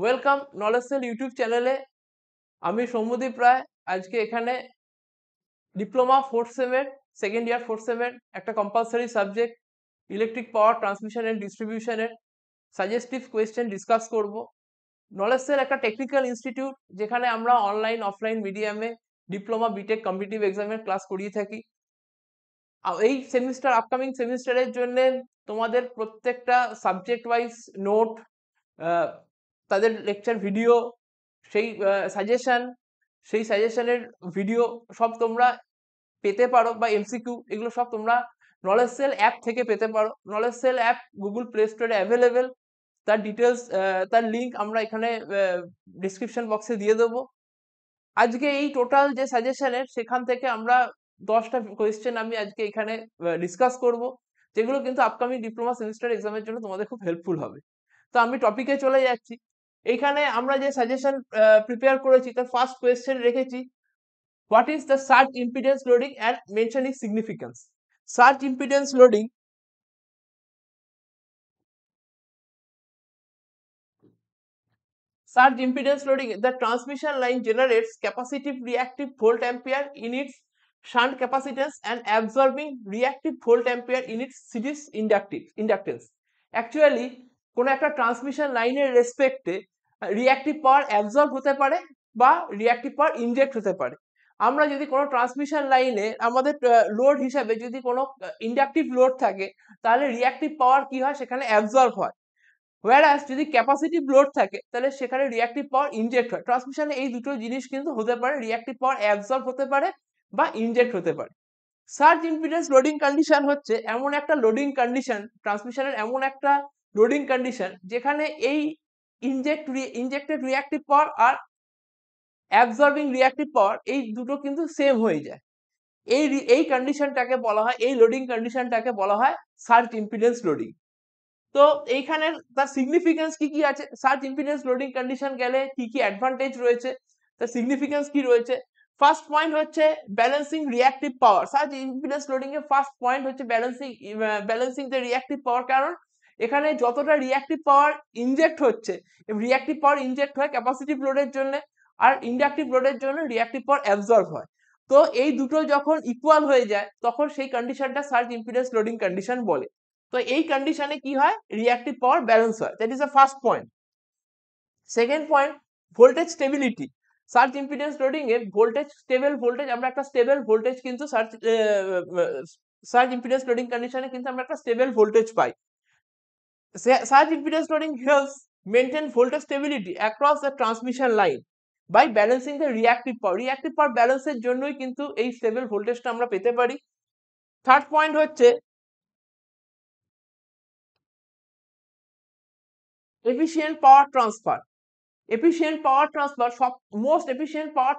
Welcome knowledge sell YouTube চ্যানেলে। আমি সৌম্যদীপ রায়। আজকে এখানে ডিপ্লোমা ফোর্থ সেমের সেকেন্ড ইয়ার ফোর্থ সেমের একটা compulsory subject electric power transmission and ডিস্ট্রিবিউশনের সাজেস্টিভ কোয়েশ্চেন ডিসকাস করব। নলেজ সেল একটা টেকনিক্যাল ইনস্টিটিউট যেখানে আমরা অনলাইন অফলাইন মিডিয়ামে ডিপ্লোমা বিটেক কম্পিটিটিভ এক্সামের ক্লাস করিয়ে থাকি। এই সেমিস্টার আপকামিং সেমিস্টারের জন্য তোমাদের প্রত্যেকটা সাবজেক্ট ওয়াইজ নোট, তাদের লেকচার ভিডিও, সেই সাজেশনের ভিডিও সব তোমরা পেতে পারো, বা এমসিকিউ এগুলো সব তোমরা নলেজ সেল অ্যাপ থেকে পেতে পারো। Knowledge cell app Google play স্টোরে অ্যাভেলেবেল। তার ডিটেলস, তার লিঙ্ক আমরা এখানে ডিসক্রিপশন বক্সে দিয়ে দেবো। আজকে এই টোটাল যে সাজেশনের সেখান থেকে আমরা 10টা কোয়েশ্চেন আমি আজকে এখানে ডিসকাস করব, যেগুলো কিন্তু আপকামিং ডিপ্লোমা সেমিস্টার এক্সামের জন্য তোমাদের খুব হেল্পফুল হবে। তো আমি টপিকে চলে যাচ্ছি। এইখানে আমরা যে সাজেশন প্রিপেয়ার করেছি তার ফার্স্ট কোয়েশ্চেন রেখেছি, what is the surge impedance loading and mentioning significance. Surge impedance loading Surge impedance loading, the transmission line generates capacitive reactive volt ampere in its shunt capacitance and absorbing reactive volt ampere in its series inductance. Actually কোনো একটা transmission লাইনের রেসপেক্টে reactive পাওয়ার absorb হতে পারে বা reactive পাওয়ার inject হতে পারে। আমরা যদি কোনো ট্রান্সমিশন লাইনে আমাদের লোড হিসাবে যদি কোনো ইন্ডাকটিভ লোড থাকে, তাহলে রিঅ্যাক্টিভ পাওয়ার কি হয়, সেখানে অ্যাবজর্ব হয়। whereas যদি ক্যাপাসিটিভ লোড থাকে তাহলে সেখানে রিঅ্যাক্টিভ পাওয়ার ইনজেক্ট হয়। ট্রান্সমিশনে এই দুটো জিনিস কিন্তু হতে পারে, রিঅ্যাক্টিভ পাওয়ার অ্যাবজর্ব হতে পারে বা ইনজেক্ট হতে পারে। সার্জ ইম্পিডেন্স লোডিং কন্ডিশন হচ্ছে এমন একটা লোডিং কন্ডিশন, ট্রান্সমিশনের এমন একটা লোডিং কন্ডিশন যেখানে এই ইনজেক্টেড রিঅ্যাক্টিভ পাওয়ার আর অ্যাবজর্বিং রিঅ্যাক্টিভ পাওয়ার এই দুটো কিন্তু সেম হয়ে যায়। এই কন্ডিশনটাকে বলা হয়, এই লোডিং কন্ডিশনটাকে বলা হয় সার্জ ইম্পিডেন্স লোডিং। তো এইখানে তার সিগনিফিকেন্স কি কি আছে, সার্জ ইম্পিডেন্স লোডিং কন্ডিশন গেলে কি কি অ্যাডভান্টেজ রয়েছে, তার সিগনিফিকেন্স কি রয়েছে। ফার্স্ট পয়েন্ট হচ্ছে ব্যালেন্সিং রিঅ্যাক্টিভ পাওয়ার। সার্জ ইম্পিডেন্স লোডিং এর ফার্স্ট পয়েন্ট হচ্ছে ব্যালেন্সিং দ্য রিঅ্যাক্টিভ পাওয়ার। কারণ এখানে যতটা রিঅ্যাক্টিভ পাওয়ার ইনজেক্ট হচ্ছে, রিঅ্যাক্টিভ পাওয়ার ইনজেক্ট হয় ক্যাপাসিটিভ লোডের জন্য, আর ইন্ডাকটিভ লোডের জন্য রিঅ্যাক্টিভ পাওয়ার অ্যাবজর্ব হয়। তো এই দুটো যখন ইকুয়াল হয়ে যায় তখন সেই কন্ডিশনটা সার্জ ইম্পিডেন্স লোডিং কন্ডিশন বলে। তো এই কন্ডিশনে কি হয়, রিঅ্যাক্টিভ পাওয়ার ব্যালেন্স হয়। That is the first point. Second point, voltage stability. Surge impedance loading এ স্টেবল ভোল্টেজ, আমরা একটা স্টেবল ভোল্টেজ কিন্তু সার্জ ইম্পিডেন্স লোডিং কন্ডিশনে কিন্তু আমরা একটা স্টেবল ভোল্টেজ পাই। Surge impedance loading helps maintain voltage stability across the transmission line by balancing the reactive power. Reactive power ব্যালেন্সের জন্যই কিন্তু এই স্টেবল ভোল্টেজটা আমরা পেতে পারি। থার্ড পয়েন্ট হচ্ছে efficient power transfer. Most efficient power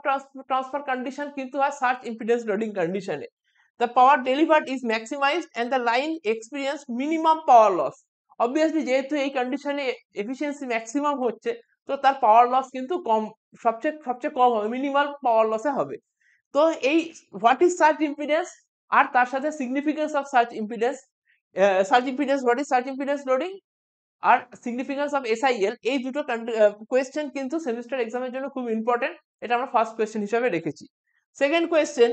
transfer condition কিন্তু হয় সার্জ ইম্পিডেন্স লোডিং কন্ডিশনে। The power delivered is maximized and the line experience minimum power loss. Obviously যেহেতু এই কন্ডিশনে এফিসিয়েন্সি ম্যাক্সিমাম হচ্ছে, তো তার পাওয়ার লস কিন্তু কম, সবচেয়ে কম হবে, মিনিমাল পাওয়ার লসে হবে। তো এই হোয়াট ইজ সার্জ ইম্পিডেন্স আর তার সাথে significance of surge impedance, what is surge impedance loading আর সিগনিফিকেন্স অফ এসআইএল, এই দুটো কোয়েশ্চেন কিন্তু সেমিস্টার এক্সামের জন্য খুব ইম্পর্টেন্ট। এটা আমরা ফার্স্ট কোয়েশ্চেন হিসাবে রেখেছি। Second question,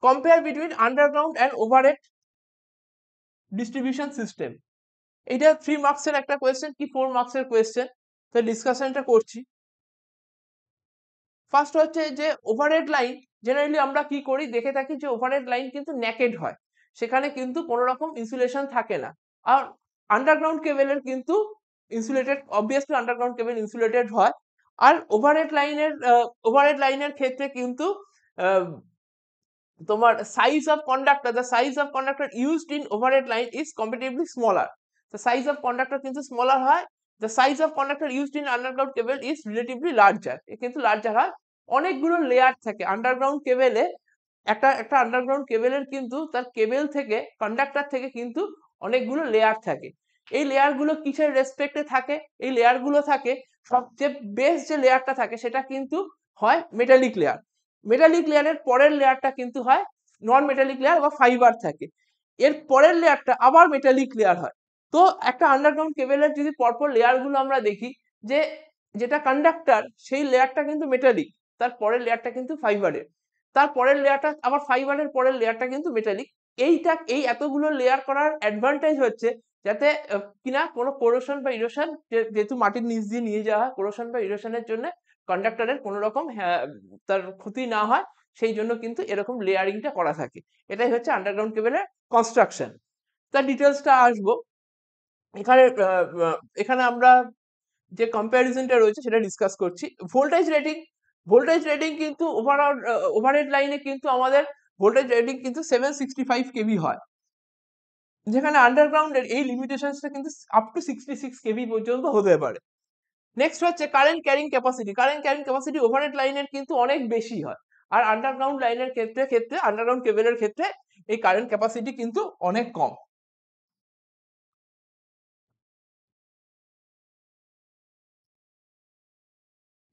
compare between underground and overhead distribution system. এটা 3 মার্কসের একটা কোয়েশ্চেন কি 4 মার্কসের কোয়েশ্চেন, তো ডিসকাশনটা করছি। ফার্স্ট হচ্ছে যে ওভারহেড লাইন, জেনারেলি আমরা কি করি দেখে থাকি যে ওভারহেড লাইন কিন্তু নেকেড হয়, সেখানে কিন্তু কোনো রকম ইনসুলেশন থাকে না। আর আন্ডারগ্রাউন্ড কেবলের কিন্তু ইনসুলেটেড, অবভিয়াসলি আন্ডারগ্রাউন্ড কেবল ইনসুলেটেড হয়। আর ওভারহেড লাইনের ক্ষেত্রে কিন্তু তোমার the size of conductor used in overhead line is comparatively smaller. The size of conductor কিন্তু smaller হয়, the size of conductor used in underground cable is relatively larger, কিন্তু larger হয়। অনেকগুলো লেয়ার থাকে আন্ডারগ্রাউন্ড কেবলে, একটা আন্ডারগ্রাউন্ড কেবলের কিন্তু তার কেবল থেকে, কন্ডাক্টর থেকে কিন্তু অনেকগুলো লেয়ার থাকে। এই লেয়ার গুলো কিসের রেসপেক্টে থাকে, এই লেয়ার গুলো থাকে, সবচেয়ে বেস্ট যে লেয়ারটা থাকে সেটা কিন্তু হয় মেটালিক লেয়ার। মেটালিক লেয়ারের পরের লেয়ারটা কিন্তু হয় নন মেটালিক লেয়ার বা ফাইবার থাকে, এর পরের লেয়ারটা আবার মেটালিক লেয়ার হয়। তো একটা আন্ডারগ্রাউন্ড কেবলের যদি পরপর লেয়ার গুলো আমরা দেখি, যে যেটা কন্ডাক্টর সেই লেয়ারটা কিন্তু মেটালিক, তার পরের লেয়ারটা কিন্তু ফাইবারের, তার পরের লেয়ারটা আবার ফাইবারের পরের লেয়ারটা কিন্তু মেটালিক। এই এতগুলো লেয়ার করার অ্যাডভান্টেজ হচ্ছে যাতে কিনা কোনো কোরোশন বা ইরোশন, যেহেতু মাটির নিচ দিয়ে নিয়ে যাওয়া হয়, কোরোশন বা ইরোশনের জন্য কন্ডাক্টরের কোনো রকম তার ক্ষতি না হয়, সেই জন্য কিন্তু এরকম লেয়ারিংটা করা থাকে। এটাই হচ্ছে আন্ডারগ্রাউন্ড কেবলের কনস্ট্রাকশন। তার ডিটেলসটা আসবো এখানে। এখানে আমরা যে কম্প্যারিজনটা রয়েছে সেটা ডিসকাস করছি। ভোল্টেজ রেটিং কিন্তু ওভারহেড লাইনে কিন্তু আমাদের ভোল্টেজ রেটিং কিন্তু 765 কেভি হয়, যেখানে আন্ডারগ্রাউন্ডের এই লিমিটেশনসটা কিন্তু আপ টু 66 কেভি পর্যন্ত হতে পারে। নেক্সট হচ্ছে current carrying capacity. Current carrying capacity overhead লাইনের কিন্তু অনেক বেশি হয়, আর আন্ডারগ্রাউন্ড লাইনের ক্ষেত্রে আন্ডারগ্রাউন্ড কেবলের ক্ষেত্রে এই কারেন্ট ক্যাপাসিটি কিন্তু অনেক কম।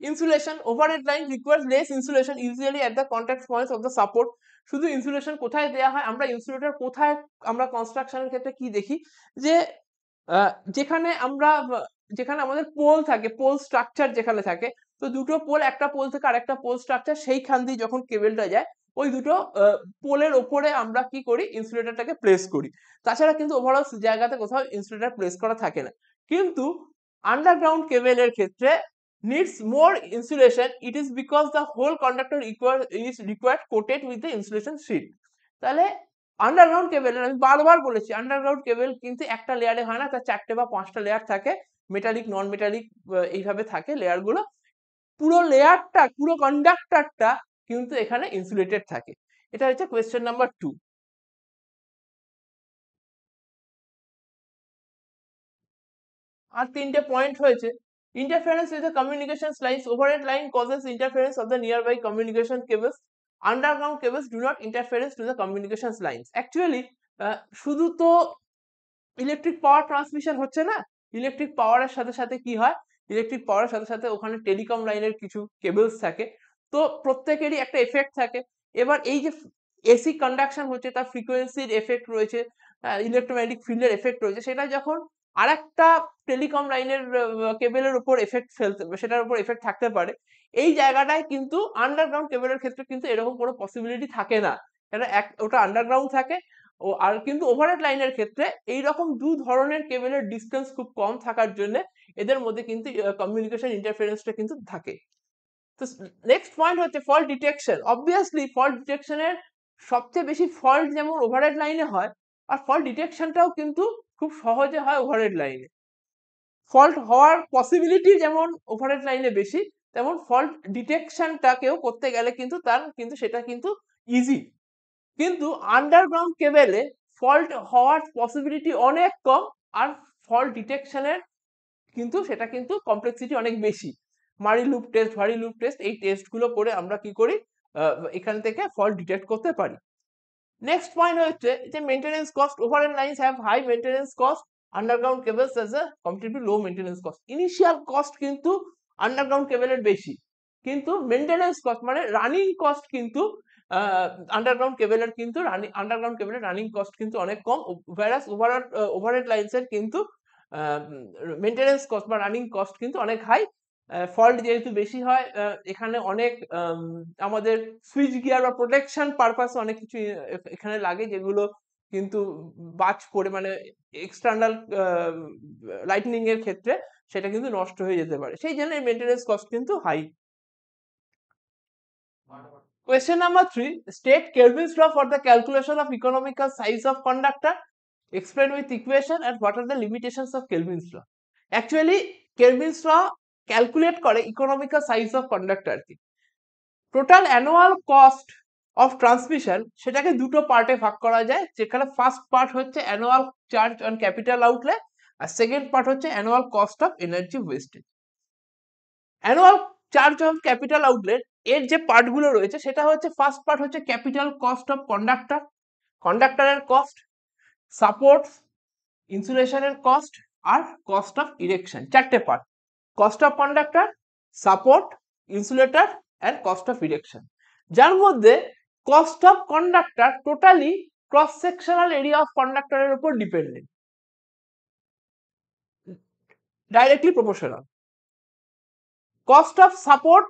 Insulation, overhead line requires less insulation usually at the contact points of the support. শুধু ইনসুলেশন কোথায় দেওয়া হয়, আমরা ইনসুলেটর কোথায় আমরা কনস্ট্রাকশনের ক্ষেত্রে কি দেখি, যে যেখানে যেখানে আমাদের পোল থাকে, পোল স্ট্রাকচার যেখানে থাকে, তো দুটো পোল, একটা পোল থেকে আরেকটা পোল স্ট্রাকচার, সেইখান দিয়ে যখন কেবলটা যায় ওই দুটো পোলের ওপরে আমরা কি করি, ইনসুলেটরটাকে প্লেস করি। তাছাড়া কিন্তু ওভারঅল জায়গাতে কোথাও ইনসুলেটর প্লেস করা থাকে না। কিন্তু আন্ডারগ্রাউন্ড কেবলের ক্ষেত্রে needs more insulation, it is because the whole conductor is required coated with the insulation sheet. তাহলে আন্ডারগ্রাউন্ড কেবল, আমি বারবার বলেছি আন্ডারগ্রাউন্ড কেবল কিন্তু একটা লেয়ারে হয় না, তার 4টে বা 5টা লেয়ার থাকে, মেটালিক নন মেটালিক এইভাবে থাকে লেয়ার গুলো। পুরো লেয়ারটা, পুরো কন্ডাক্টরটা কিন্তু এখানে ইনসুলেটেড থাকে। এটা হচ্ছে কোয়েশ্চেন নাম্বার 2। আর 3টে পয়েন্ট হয়েছে। Interference with the communication lines, overhead line causes interference of the nearby communication cables, underground cables do not interference to the communication lines. Actually শুধু তো ইলেকট্রিক পাওয়ার ট্রান্সমিশন হচ্ছে না, electric পাওয়ারের সাথে সাথে কি হয়, ইলেকট্রিক পাওয়ারের সাথে সাথে ওখানে টেলিকম লাইনের কিছু কেবলস থাকে, তো প্রত্যেকেরই একটা এফেক্ট থাকে। এবার এই যে এসি কন্ডাকশন হচ্ছে, তার ফ্রিকোয়েন্সির এফেক্ট রয়েছে, ইলেকট্রোম্যাগনেটিক ফিল্ডের এফেক্ট রয়েছে, সেটা যখন আরেকটা টেলিকম লাইনের কেবলের উপর এফেক্ট ফেলতে, সেটার উপর এফেক্ট থাকতে পারে। এই জায়গাটায় কিন্তু আন্ডারগ্রাউন্ড কেবলের ক্ষেত্রে কিন্তু এরকম কোনো পসিবিলিটি থাকে না, কেন ওটা আন্ডারগ্রাউন্ড থাকে। আর কিন্তু ওভারহেড লাইনের ক্ষেত্রে এইরকম দু ধরনের কেবলের ডিস্টেন্স খুব কম থাকার জন্য এদের মধ্যে কিন্তু কমিউনিকেশন ইন্টারফারেন্সটা কিন্তু থাকে। তো নেক্সট পয়েন্ট হচ্ছে ফল্ট ডিটেকশন। অবভিয়াসলি ফল্ট ডিটেকশনের সবচেয়ে বেশি ফল্ট যেমন ওভারহেড লাইনে হয়, আর ফল্ট ডিটেকশনটাও কিন্তু খুব সহজে হয় ওভারহেড লাইনে। ফল্ট হওয়ার পসিবিলিটি যেমন ওভারহেড লাইনে বেশি, তেমন ফল্ট ডিটেকশনটাকেও করতে গেলে কিন্তু সেটা কিন্তু ইজি। কিন্তু আন্ডারগ্রাউন্ড কেবেলে ফল্ট হওয়ার পসিবিলিটি অনেক কম, আর ফল্ট ডিটেকশনের কিন্তু সেটা কিন্তু কমপ্লেক্সিটি অনেক বেশি। ভারী লুপ টেস্ট, এই টেস্টগুলো করে আমরা কি করি, এখান থেকে ফল্ট ডিটেক্ট করতে পারি। নেক্সট পয়েন্ট হচ্ছে যে maintenance cost. Overhead lines have high maintenance cost, underground cables has a completely low maintenance cost. Initial cost কিন্তু আন্ডারগ্রাউন্ড কেবলের বেশি, কিন্তু মেইনটেনেন্স কস্ট মানে রানিং কস্ট কিন্তু আন্ডারগ্রাউন্ড কেবলের রানিং কস্ট কিন্তু অনেক কম। ভ্যারাস ওভারহেড লাইন্সের কিন্তু মেইনটেনেন্স কস্ট বা রানিং কস্ট কিন্তু অনেক হাই। ফল্ট যেহেতু বেশি হয়, এখানে অনেক আমাদের সুইচ গিয়ার বা প্রোটেকশন পারপাস অনেক কিছু এখানে লাগে, যেগুলো কিন্তু বাজ পড়ে, মানে এক্সটার্নাল লাইটনিং এর ক্ষেত্রে সেটা কিন্তু নষ্ট হয়ে যেতে পারে, সেই জন্য মেইনটেনেন্স কস্ট কিন্তু high. Question number 3. State Kelvin's law for the calculation of economical size of conductor. Explain with equation and what are the limitations of Kelvin's law. Actually, Kelvin's law calculate করে economical size of conductor কি। Total annual cost of transmission সেটাকে দুটো পার্টে ভাগ করা যায়, যেখানে first part হচ্ছে annual charge on capital outlay, আর সেকেন্ড পার্ট হচ্ছে annual cost of energy wastage. Annual charge of capital outlet এর যে পার্টগুলো রয়েছে সেটা হচ্ছে, ফার্স্ট পার্ট হচ্ছে ক্যাপিটাল কস্ট অফ কন্ডাক্টর, কন্ডাক্টরের কস্ট, সাপোর্ট, ইনসুলেশনের কস্ট, আর কস্ট অফ ইরেকশন। 4টে part: cost of conductor, support, insulator and cost of erection, যার মধ্যে cost of conductor totally cross sectional area of কন্ডাক্টরের উপর dependent, directly proportional. Cost of support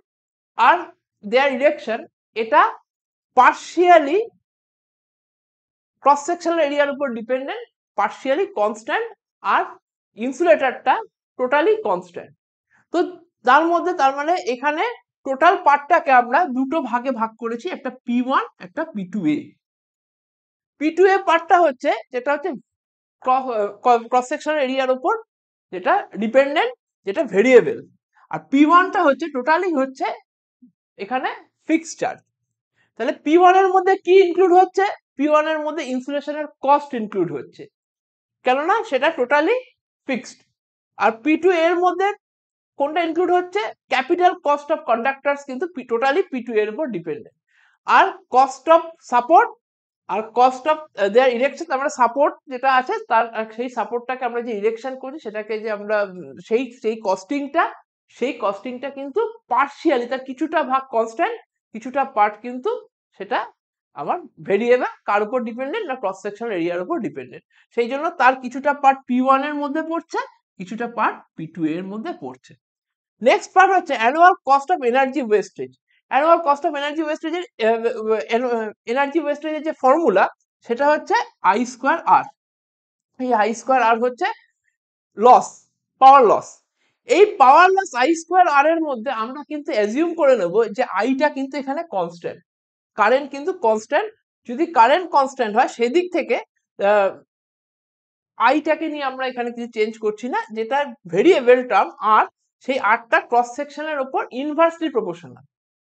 আর their erection এটা partially cross sectional এরিয়ার উপর dependent, partially constant, আর ইনসুলেটরটা টোটালি কনস্ট্যান্ট। তো তার মধ্যে তার মানে এখানে টোটাল পার্টটাকে আমরা দুটো ভাগে ভাগ করেছি, একটা P1 একটা P2A। P2A পার্টটা হচ্ছে যেটা হচ্ছে ক্রস সেকশনাল এরিয়ার উপর যেটা ডিপেন্ডেন্ট, যেটা ভেরিয়েবল। আর P1টা হচ্ছে টোটালি হচ্ছে এখানে ফিক্সড চার্জ। তাহলে P1 এর মধ্যে কি ইনক্লুড হচ্ছে? P1 এর মধ্যে ইনসুলেশনের কস্ট ইনক্লুড হচ্ছে, কেননা সেটা টোটালি ফিক্সড। আর P2 এর মধ্যে কোনটা ইনক্লুড হচ্ছে? ক্যাপিটাল কস্ট অফ কন্ডাক্টরস কিন্তু টোটালি P2 এর উপর ডিপেন্ডেন্ট। আর কস্ট অফ সাপোর্ট আর কস্ট অফ দেয়ার ইরেকশন, আমরা সাপোর্ট যেটা আছে তার সেই সাপোর্টটাকে আমরা যে ইরেকশন করি সেটাকে যে আমরা সেই কস্টিংটা কিন্তু পার্শিয়ালি, তার কিছুটা ভাগ কনস্ট্যান্ট, কিছুটা পার্ট কিন্তু সেটা আমার ভেরিয়েবল, কার উপর ডিপেন্ডেন্ট না ক্রস সেকশনাল এরিয়ার উপর ডিপেন্ডেন্ট। সেই জন্য তার কিছুটা পার্ট P1 এর মধ্যে পড়ছে, কিছুটা পার্ট P2 এর মধ্যে পড়ছে। নেক্সট পার্ট হচ্ছে annual cost of energy wastage. Annual cost of energy ওয়েস্টেজের যে ফর্মুলা সেটা হচ্ছে I²R। এই I²R হচ্ছে লস, পাওয়ার লস। এই পাওয়ার লস I²R এর মধ্যে আমরা কিন্তু অ্যাজিউম করে নেব যে আইটা কিন্তু এখানে কনস্ট্যান্ট, কারেন্ট কিন্তু কনস্ট্যান্ট। যদি কারেন্ট কনস্ট্যান্ট হয় সেদিক থেকে আইটাকে নিয়ে আমরা এখানে কিছু চেঞ্জ করছি না, যেটা ভেরিয়েবল টার্ম আর, সেই আরটা ক্রস সেকশনের উপর ইনভার্সলি প্রপোর্শনাল।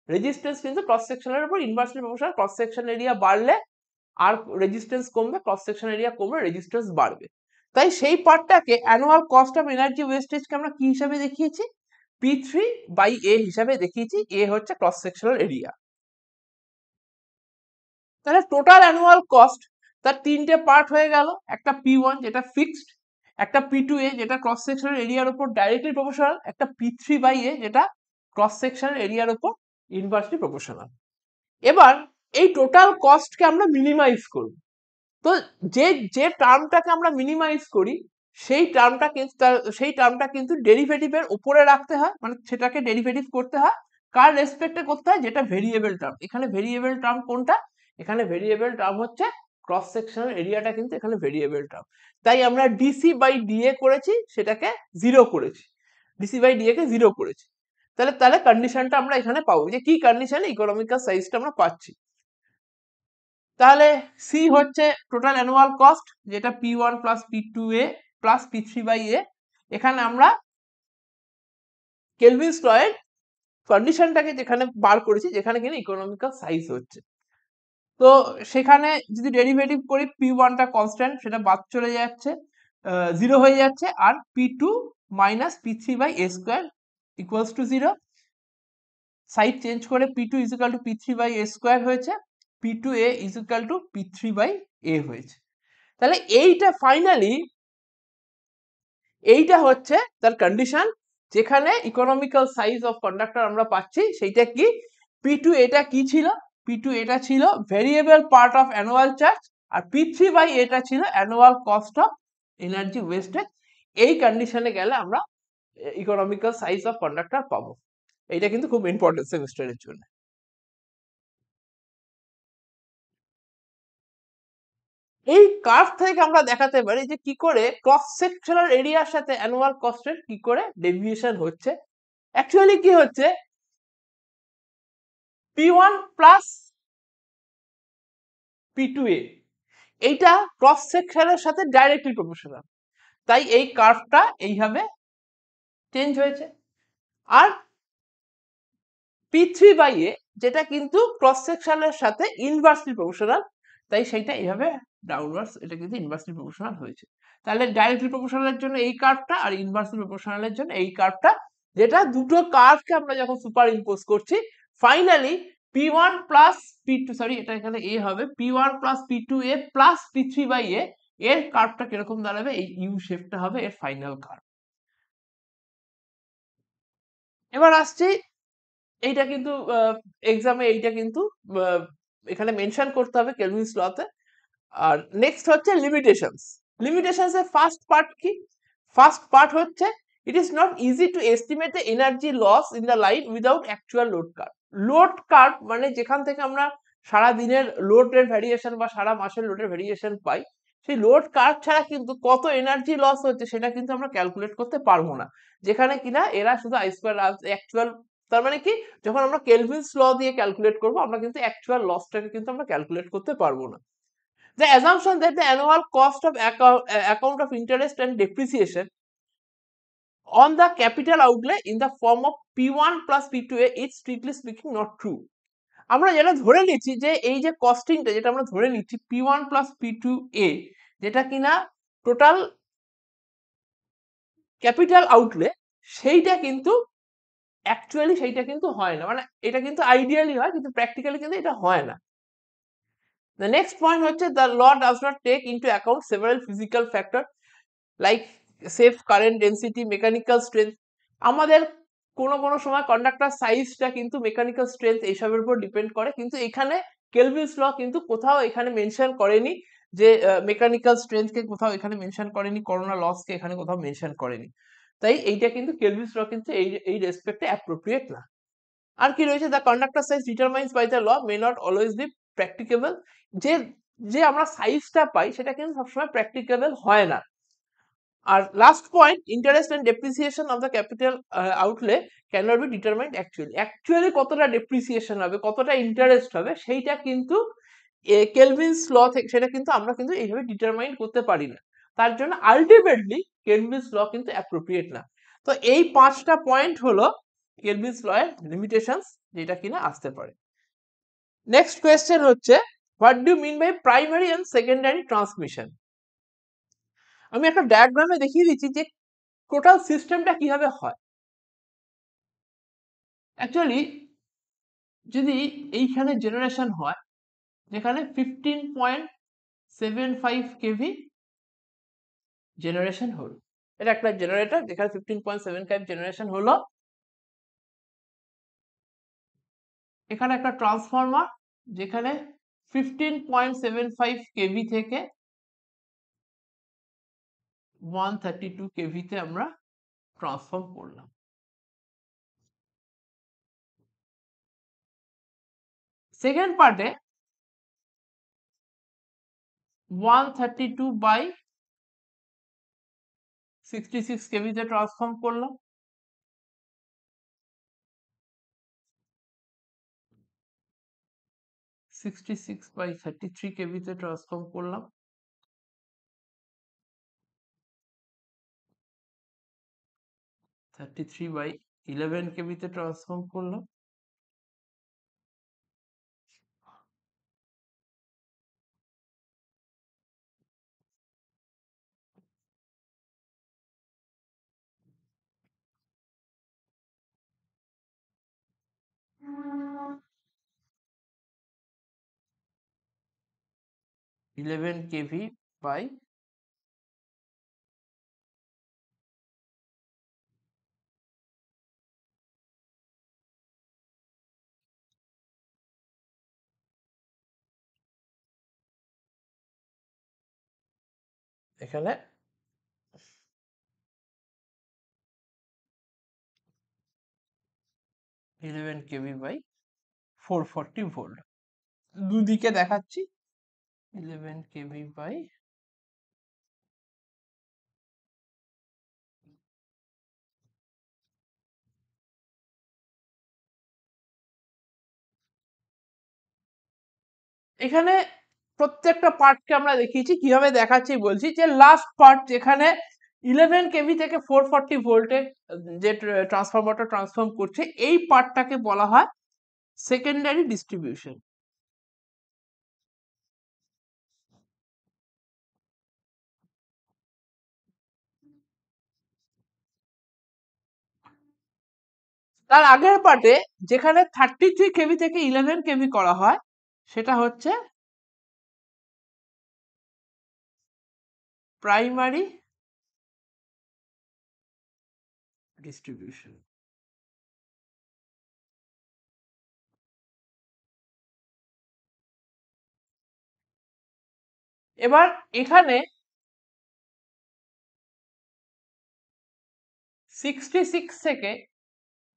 রেজিস্ট্যান্স কিন্তু ক্রস সেকশনের উপর inversely proportional, cross section area বাড়লে আর রেজিস্ট্যান্স কমবে, ক্রস সেকশন এরিয়া কমবে, রেজিস্ট্যান্স বাড়বে। তাই সেই পার্টটাকে অ্যানুয়াল কস্ট অফ এনার্জি ওয়েস্টেজকে আমরা কি হিসাবে দেখিয়েছি? P3/A হিসাবে দেখিয়েছি। এ হচ্ছে ক্রস সেকশনাল এরিয়া। তাহলে টোটাল অ্যানুয়াল কস্ট তার তিনটে পার্ট হয়ে গেল, একটা P1 যেটা ফিক্সড, একটা P2A যেটা ক্রস সেকশনাল এরিয়ার উপর ডাইরেক্টলি প্রপোর্শনাল, একটা P3/A যেটা ক্রস সেকশনাল এরিয়ার উপর ইনভার্সলি প্রপোর্শনাল। এবার এই টোটাল কস্টকে আমরা মিনিমাইজ করব। তো যে যে টার্মটাকে আমরা মিনিমাইজ করি সেই টার্মটা কিন্তু ডেরিভেটিভের উপরে রাখতে হয়, মানে সেটাকে ডেরিভেটিভ করতে হয়, কার রেসপেক্টে করতে হয়? যেটা ভেরিয়েবল টার্ম। এখানে ভেরিয়েবল টার্ম কোনটা? এখানে ভেরিয়েবল টার্ম হচ্ছে ক্রস সেকশনাল এরিয়াটা, কিন্তু এখানে ভেরিয়েবল টার্ম। তাই আমরা DC/DA করেছি, সেটাকে 0 করেছি, DC/DA কে 0 করেছি। তাহলে কন্ডিশনটা আমরা এখানে পাবো, যে কি কন্ডিশনে ইকোনমিক্যাল সাইজটা আমরা পাচ্ছি। তাহলে সি হচ্ছে টোটাল অ্যানুয়াল কস্ট, যেটা P1 plus P2A plus P3/A। এখানে আমরা কেলভিনস লয়ের কন্ডিশনটাকে যেখানে বার করেছি, যেখানে কিনা ইকোনমিক্যাল সাইজ হচ্ছে। তো সেখানে যদি ডেরিভেটিভ করি, P1টা কনস্ট্যান্ট, সেটা বাদ চলে যাচ্ছে, 0 হয়ে যাচ্ছে, আর P2 minus P3/A² equals to 0। Side change করে P2 ইজিক্যাল টু P3/A² হয়েছে, P2A ইজিক্যাল টু P3/A হয়েছে। তাহলে এইটা হচ্ছে তার কন্ডিশন, যেখানে ইকোনমিক্যাল সাইজ অফ কন্ডাক্টর আমরা পাচ্ছি। সেইটা কি? P2 এটা কি ছিল? P2 এটা ছিল variable part of annual charge, আর P3/A এটা ছিল annual cost of energy wastage. এই কন্ডিশনে গেলে আমরা ইকোনমিক্যাল সাইজ অফ কন্ডাক্টর পাবো। এইটা কিন্তু খুব ইম্পর্টেন্ট সেমিস্টারের জন্য। এই কার্ভ থেকে আমরা দেখাতে পারি যে কি করে ক্রস সেকশনাল এরিয়ার সাথে অ্যানুয়াল কস্টের কি করে ডেভিয়েশন হচ্ছে। অ্যাকচুয়ালি কি হচ্ছে, P1 প্লাস P2A এইটা ক্রস সেকশনের সাথে ডাইরেক্টলি প্রপোর্শনাল, তাই এই কার্ভটা এইভাবে চেঞ্জ হয়েছে। আর P3/A যেটা কিন্তু ক্রস সেকশনের সাথে ইনভার্সলি প্রপোর্শনাল, তাই সেইটা এইভাবে ডাউনওয়ার্ডস, এটা কিন্তু ইনভার্সলি প্রপোর্শনাল হয়েছে। তাহলে ডাইরেক্টলি প্রপোর্শনালের জন্য এই কার্ভটা, আর ইনভার্সলি প্রপোর্শনালের জন্য এই কার্ভটা, যেটা দুটো কার্ভকে আমরা যখন সুপার ইম্পোজ করছি, finally P1 plus P2, sorry এটা এখানে A হবে, P1 plus P2A plus P3/A এর কার্ভটা কিরকম দাঁড়াবে? এই ইউ শেপটা হবে এর ফাইনাল কার্ভ। এবার আসছি, এইটা কিন্তু এক্সামে এইটা কিন্তু এখানে মেনশন করতে হবে কেলভিনস লতে। আর নেক্সট হচ্ছে লিমিটেশনস। লিমিটেশনস এর ফার্স্ট পার্ট কি? ফার্স্ট পার্ট হচ্ছে It is not easy to estimate the energy loss in the line without actual load curve. Load curve মানে যেখান থেকে আমরা সারা দিনের লোডের ভ্যারিয়েশন বা সারা মাসের লোডের ভ্যারিয়েশন পাই, সেই লোড কার্ভ ছাড়া কিন্তু কত এনার্জি লস হচ্ছে সেটা কিন্তু আমরা ক্যালকুলেট করতে পারবো না, যেখানে কিনা এরা শুধু আই স্কয়ার অ্যাকচুয়াল, তার মানে কি যখন আমরা কেলভিনস ল দিয়ে ক্যালকুলেট করব আমরা কিন্তু অ্যাকচুয়াল লসটাকে কিন্তু আমরা ক্যালকুলেট করতে পারবো না। The assumption that the annual cost of account of interest and depreciation on the capital outlay in the form of P1 plus P2A is strictly speaking not true. আমরা যেটা ধরে নিচ্ছি যে এই যে কস্টিংটা যেটা আমরা ধরে নিচ্ছি P1 plus P2A, যেটা কিনা টোটাল ক্যাপিটাল আউটলে, সেইটা কিন্তু অ্যাকচুয়ালি সেইটা কিন্তু হয় না, মানে এটা কিন্তু আইডিয়ালি হয় কিন্তু প্র্যাকটিক্যালি কিন্তু এটা হয় না। The next point হচ্ছে the law does not take into account several physical factors like safe current density, mechanical strength. আমাদের কোনো সময় কন্ডাক্টর সাইজটা কিন্তু মেকানিক্যাল স্ট্রেংথ এইসবের উপর ডিপেন্ড করে, কিন্তু এখানে কেলভিনস ল কিন্তু কোথাও এখানে মেনশন করেনি যে মেকানিক্যাল স্ট্রেংথকে কোথাও এখানে মেনশন করেনি, করোনা লসকে এখানে কোথাও মেনশন করেনি, তাই এইটা কিন্তু কেলভিনস ল কিন্তু এই রেসপেক্টে অ্যাপ্রোপ্রিয়েট না। আর কি রয়েছে, the conductor size determines by the law may not always be practicable. যে যে আমরা সাইজটা পাই সেটা কিন্তু সবসময় প্র্যাকটিকেবল হয় না। আর last point, interest and depreciation of the capital outlay cannot be determined actually কতটা ডেপ্রিসিয়েশন হবে, কতটা ইন্টারেস্ট হবে, সেইটা কিন্তু কেলভিনস ল থেকে সেটা কিন্তু আমরা কিন্তু এইভাবে ডিটারমাইন করতে পারি না, তার জন্য আলটিমেটলি কেলভিনস ল কিন্তু অ্যাপ্রোপ্রিয়েট না। তো এই 5টা পয়েন্ট হলো কেলভিনস ল এর লিমিটেশনস যেটা কিনা আসতে পারে। নেক্সট কোয়েশ্চেন হচ্ছে, what do mean by primary and secondary transmission. আমি একটা ডায়াগ্রামে দেখিয়ে দিচ্ছি যে টোটাল সিস্টেমটা কিভাবে হয়। অ্যাকচুয়ালি যদি এইখানে জেনারেশন হয় যেখানে 15.75 কেভি জেনারেশন হলো, এটা একটা জেনারেটর যেখানে 15.75 জেনারেশন হলো, এখানে একটা ট্রান্সফরমার যেখানে 15.75 কেভি থেকে 132 কেভিতে আমরা ট্রান্সফর্ম করলাম। সেকেন্ড পার্টে 132/66 কেভিতে ট্রান্সফর্ম করলাম। 66/33 কেভিতে ট্রান্সফর্ম করলাম। 33/11 কেভিতে ট্রান্সফর্ম করলাম। ইলেভেন কেভি বাই এখানে 11 কেভি বাই 440 ভোল্ট, দুদিকে দেখাচ্ছি। 11 কেভি বাই এখানে প্রত্যেকটা পার্টকে আমরা দেখিয়েছি, কিভাবে দেখাচ্ছি বলছি, যে লাস্ট পার্ট যেখানে 11 কেভি থেকে 440 ভোল্টে যে ট্রান্সফরমারটা ট্রান্সফর্ম করছে, এই পার্টটাকে বলা হয় সেকেন্ডারি ডিস্ট্রিবিউশন। তার আগের পার্টে যেখানে 33 কেভি থেকে 11 কেভি করা হয় সেটা হচ্ছে প্রাইমারি ডিস্ট্রিবিউশন। এবার এখানে 66 থেকে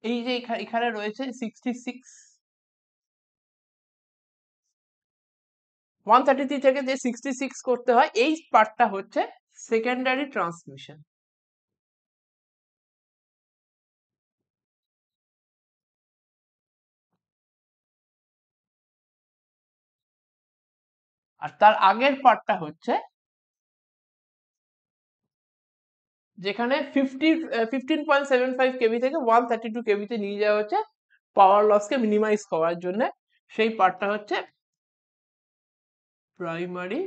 এই যে এখানে রয়েছে 66 133 থেকে যে 66 করতে হয়, এই পার্টটা হচ্ছে সেকেন্ডারি ট্রান্সমিশন। আর তার আগের পার্টটা হচ্ছে যেখানে 15.75 কেভি থেকে 132 কেভিতে নিয়ে যাওয়া হচ্ছে পাওয়ার লসকে মিনিমাইজ করার জন্য। সেই পার্টটা হচ্ছে প্রাইমারি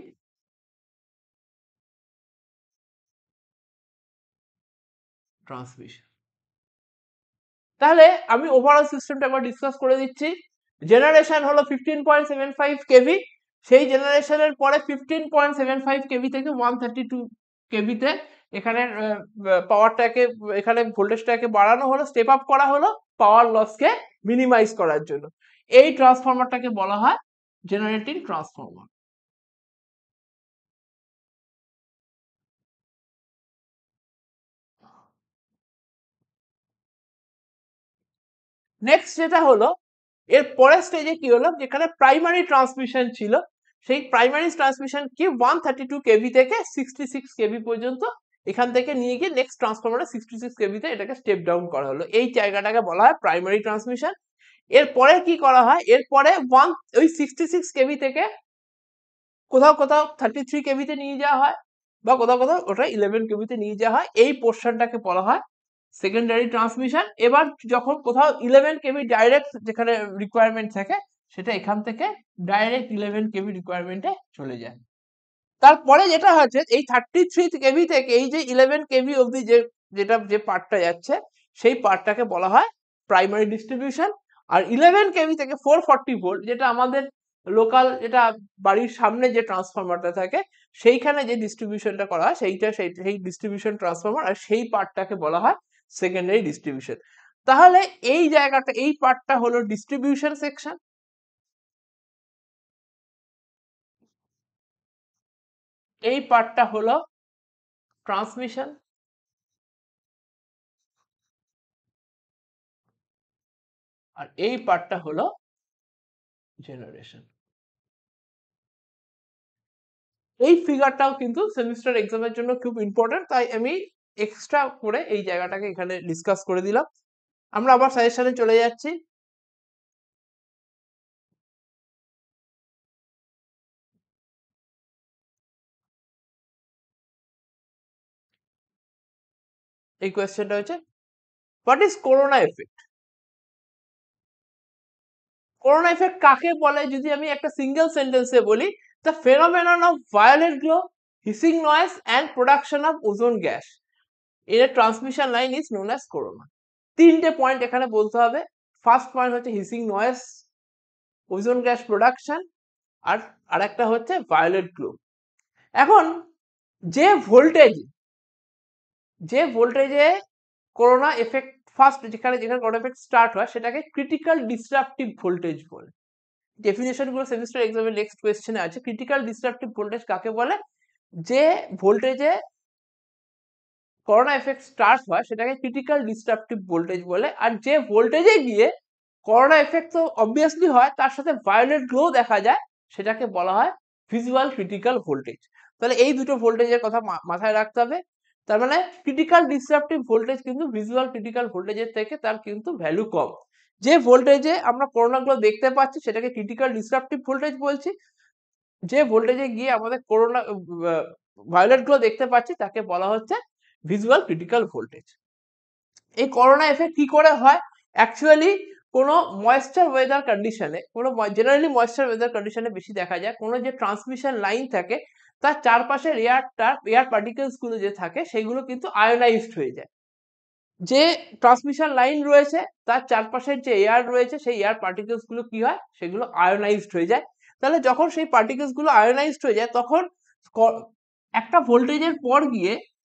ট্রান্সমিশন। তাহলে আমি ওভারঅল সিস্টেমটা একবার ডিসকাস করে দিচ্ছি। জেনারেশন হলো 15.75 কেভি, সেই জেনারেশনের পরে 15.75 কেভি থেকে 132 কেভিতে এখানে পাওয়ারটাকে, এখানে ভোল্টেজটাকে বাড়ানো হলো, স্টেপ আপ করা হলো পাওয়ার লসকে মিনিমাইজ করার জন্য। এই ট্রান্সফরমারটাকে বলা হয় জেনারেটিং ট্রান্সফরমার। নেক্সট যেটা হলো, এর পরের স্টেজে কি হলো, যেখানে প্রাইমারি ট্রান্সমিশন ছিল, সেই প্রাইমারি ট্রান্সমিশন কি 132 কেভি থেকে 66 কেভি পর্যন্ত এখান থেকে নিয়ে গিয়ে নেক্সট ট্রান্সফরমারে 66 কেভিতে এটাকে স্টেপ ডাউন করা হলো। এই জায়গাটাকে বলা হয় প্রাইমারি ট্রান্সমিশন। এরপরে কি করা হয়, এরপরে ওই 66 কেভি থেকে কোথাও কোথাও 33 কেভিতে নিয়ে যাওয়া হয়, বা কোথাও কোথাও ওটা 11 কেভিতে নিয়ে যাওয়া হয়। এই পোর্শনটাকে বলা হয় সেকেন্ডারি ট্রান্সমিশন। এবার যখন কোথাও 11 কেভি ডাইরেক্ট যেখানে রিকোয়ারমেন্ট থাকে, সেটা এখান থেকে ডাইরেক্ট 11 কেভি রিকোয়ারমেন্টে চলে যায়। তারপরে যেটা হচ্ছে, এই 33 কেভি থেকে এই যে 11 কেভি অবধি যে পার্টটা যাচ্ছে, সেই পার্টটাকে বলা হয় প্রাইমারি ডিস্ট্রিবিউশন। আর 11 কেভি থেকে 440 ভোল্ট, যেটা আমাদের লোকাল, যেটা বাড়ির সামনে যে ট্রান্সফরমারটা থাকে, সেইখানে যে ডিস্ট্রিবিউশনটা করা হয়, সেই ডিস্ট্রিবিউশন ট্রান্সফরমার, আর সেই পার্টটাকে বলা হয় সেকেন্ডারি ডিস্ট্রিবিউশন। তাহলে এই জায়গাটা, এই পার্টটা হলো ডিস্ট্রিবিউশন সেকশন, এই পার্টটা হলো ট্রান্সমিশন, আর এই পার্টটা হলো জেনারেশন। এই ফিগারটাও কিন্তু সেমিস্টার এক্সামের জন্য খুব ইম্পর্টেন্ট, তাই আমি এক্সট্রা করে এই জায়গাটাকে এখানে ডিসকাস করে দিলাম। আমরা আবার সাজেশনে চলে যাচ্ছি। এই কোয়েশ্চেনটা হচ্ছে, what is corona effect? Corona effect কাকে বলে যদি আমি একটা সিঙ্গেল সেন্টেন্সে বলি, the phenomenon of violet glow, hissing noise and production of ozone gas in a transmission line is known as corona। তিনটে পয়েন্ট এখানে বলতে হবে। ফার্স্ট পয়েন্ট হচ্ছে hissing noise, ozone gas production, আর আরেকটা হচ্ছে ভায়োলেট গ্লো। এখন যে ভোল্টেজে করোনা এফেক্ট ফার্স্ট, যেখানে করোনা এফেক্ট স্টার্ট হয়, সেটাকে ক্রিটিক্যাল ডিসরাপটিভ ভোল্টেজ বলে। ডেফিনেশন গুলো সেমিস্টার এক্সামের নেক্সট কোয়েশ্চেনে আছে। ক্রিটিক্যাল ডিসরাপটিভ ভোল্টেজ কাকে বলে? যে ভোল্টেজে করোনা এফেক্ট স্টার্ট হয়, সেটাকে ক্রিটিক্যাল ডিসরাপটিভ ভোল্টেজ বলে। আর যে ভোল্টেজে গিয়ে করোনা এফেক্ট তো অবভিয়াসলি হয়, তার সাথে ভায়োলেট গ্লো দেখা যায়, সেটাকে বলা হয় ভিজুয়াল ক্রিটিক্যাল ভোল্টেজ। তাহলে এই দুটো ভোল্টেজের কথা মাথায় রাখতে হবে। তার মানে ক্রিটিক্যাল ডিসরাপটিভ ভোল্টেজ কিন্তু ভিজুয়াল ক্রিটিক্যাল ভোল্টেজের থেকে তার কিন্তু ভ্যালু কম। যে ভোল্টেজে আমরা করোনা গ্লো দেখতে পাচ্ছি, সেটাকে ক্রিটিক্যাল ডিসরাপটিভ ভোল্টেজ বলছি। যে ভোল্টেজে গিয়ে আমাদের করোনা ভায়োলেট গ্লো দেখতে পাচ্ছি, তাকে বলা হচ্ছে ভিজুয়াল ক্রিটিক্যাল ভোল্টেজ। এই করোনা এফেক্ট কি করে হয়? অ্যাকচুয়ালি কোনো ময়েশ্চার ওয়েদার কন্ডিশনে, জেনারেলি ময়েশ্চার ওয়েদার কন্ডিশনে বেশি দেখা যায়, কোনো যে ট্রান্সমিশন লাইন থাকে, তার চারপাশের এয়ার পার্টিকেলস গুলো যে থাকে, সেগুলো কিন্তু আয়োনাইজড হয়ে যায়। যে ট্রান্সমিশন লাইন রয়েছে, তার চারপাশের যে এয়ার রয়েছে, সেই এয়ার পার্টিকেলস গুলো কি হয়, সেগুলো আয়োনাইজড হয়ে যায়। তাহলে যখন সেই পার্টিকেলস গুলো আয়োনাইজড হয়ে যায়, তখন একটা ভোল্টেজের পর গিয়ে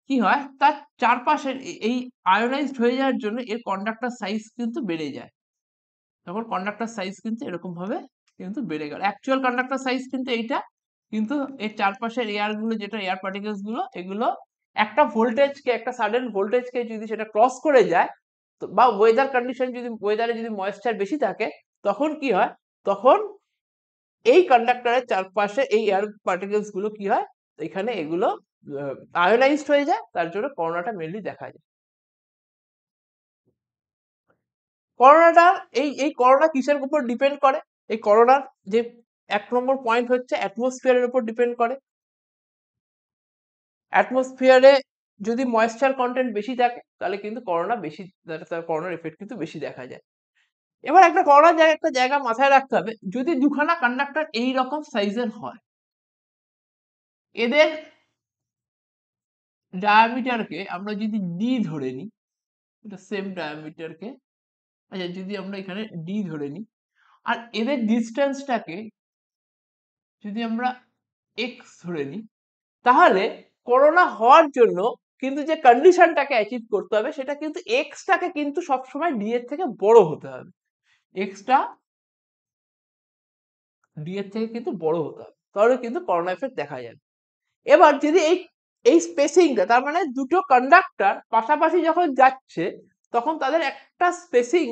কি হয়, তার চারপাশের এই আয়োনাইজড হয়ে যাওয়ার জন্য এর কন্ডাক্টর সাইজ কিন্তু বেড়ে যায়। তখন কন্ডাক্টর সাইজ কিন্তু এরকম ভাবে কিন্তু বেড়ে গেল। অ্যাকচুয়াল কন্ডাক্টর সাইজ কিন্তু এইটা, কিন্তু এর চারপাশের এয়ার গুলো, যেটা এয়ার পার্টিকেলস গুলো, এগুলো একটা ভোল্টেজকে, একটা সাডেন ভোল্টেজকে যদি সেটা ক্রস করে যায়, বা ওয়েদার কন্ডিশন, যদি ওয়েদারে যদি ময়েশ্চার বেশি থাকে, তখন কি হয়, তখন এই কন্ডাক্টরের চারপাশে এই এয়ার পার্টিকেলস গুলো কি হয়, এখানে এগুলো আয়োনাইজড হয়ে যায়, তার জন্য করোনাটা মেনলি দেখা যায়। করোনাটা এই করোনা কিসের উপর ডিপেন্ড করে? এই করোনার যে 1 নম্বর পয়েন্ট হচ্ছে অ্যাটমসফিয়ারের উপর ডিপেন্ড করে। অ্যাটমসফিয়ারে যদি ময়েশ্চার কন্টেন্ট বেশি থাকে, তাহলে কিন্তু করোনা বেশি, তার করোনার এফেক্ট কিন্তু বেশি দেখা যায়। এবার একটা করোনার একটা জায়গা মাথায় রাখতে হবে, যদি দুখানা কন্ডাক্টর এই রকম সাইজের হয়, এদের ডায়ামিটারকে আমরা যদি ডি ধরে নিই, এটা সেম ডায়ামিটারকে, আচ্ছা যদি আমরা এখানে ডি ধরে নিই, আর এদের ডিস্টেন্সটাকে যদি আমরা এক্স ধরে নিই, তাহলে করোনা হওয়ার জন্য কিন্তু যে কন্ডিশনটাকে অ্যাচিভ করতে হবে, সেটা কিন্তু এক্সটাকে কিন্তু সবসময় ডি এর থেকে বড় হতে হবে। এক্সটা ডি এর থেকে কিন্তু বড় হতে হবে, তাহলে কিন্তু করোনা এফেক্ট দেখা যাবে। এবার যদি এই এই স্পেসিংটা, তার মানে দুটো কন্ডাক্টর পাশাপাশি যখন যাচ্ছে, তখন তাদের একটা স্পেসিং,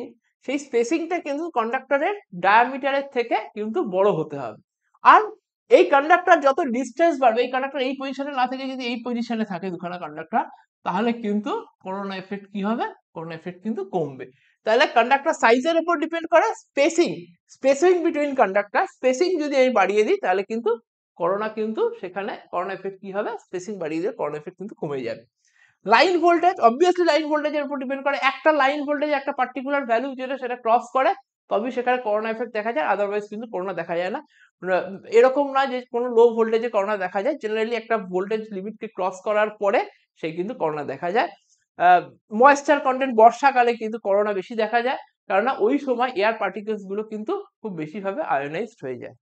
সেই স্পেসিংটা কিন্তু কন্ডাক্টরের ডায়ামিটারের থেকে কিন্তু বড় হতে হবে। আর এই কন্ডাক্টর যত ডিস্টেন্স বাড়বে, এই কন্ডাক্টর এই পজিশনে না থেকে যদি এই পজিশনে থাকে দুখানা কন্ডাক্টর, তাহলে কিন্তু করোনা এফেক্ট কি হবে, করোনা এফেক্ট কিন্তু কমবে। তাহলে কন্ডাক্টর সাইজের উপর ডিপেন্ড করে spacing, spacing between conductor, spacing যদি আমি বাড়িয়ে দিই, তাহলে কিন্তু করোনা কিন্তু সেখানে করোনা এফেক্ট কি হবে, স্পেসিং বাড়িয়ে দিলে করোনা এফেক্ট কিন্তু কমে যাবে। লাইন ভোল্টেজ, অবভিয়াসলি লাইন ভোল্টেজের উপর ডিপেন্ড করে। একটা লাইন ভোল্টেজ একটা পার্টিকুলার ভ্যালু যেটা সেটা ক্রস করে, তবেই সেখানে করোনা এফেক্ট দেখা যায়, আদারওয়াইজ কিন্তু করোনা দেখা যায় না। এরকম না যে কোনো লো ভোল্টেজে করোনা দেখা যায়, জেনারেলি একটা ভোল্টেজ লিমিটকে ক্রস করার পরে সেই কিন্তু করোনা দেখা যায়। ময়েশ্চার কন্টেন্ট বর্ষাকালে কিন্তু করোনা বেশি দেখা যায়, কারণ ওই সময় এয়ার পার্টিকেলস গুলো কিন্তু খুব বেশি ভাবে আয়োনাইজড হয়ে যায়।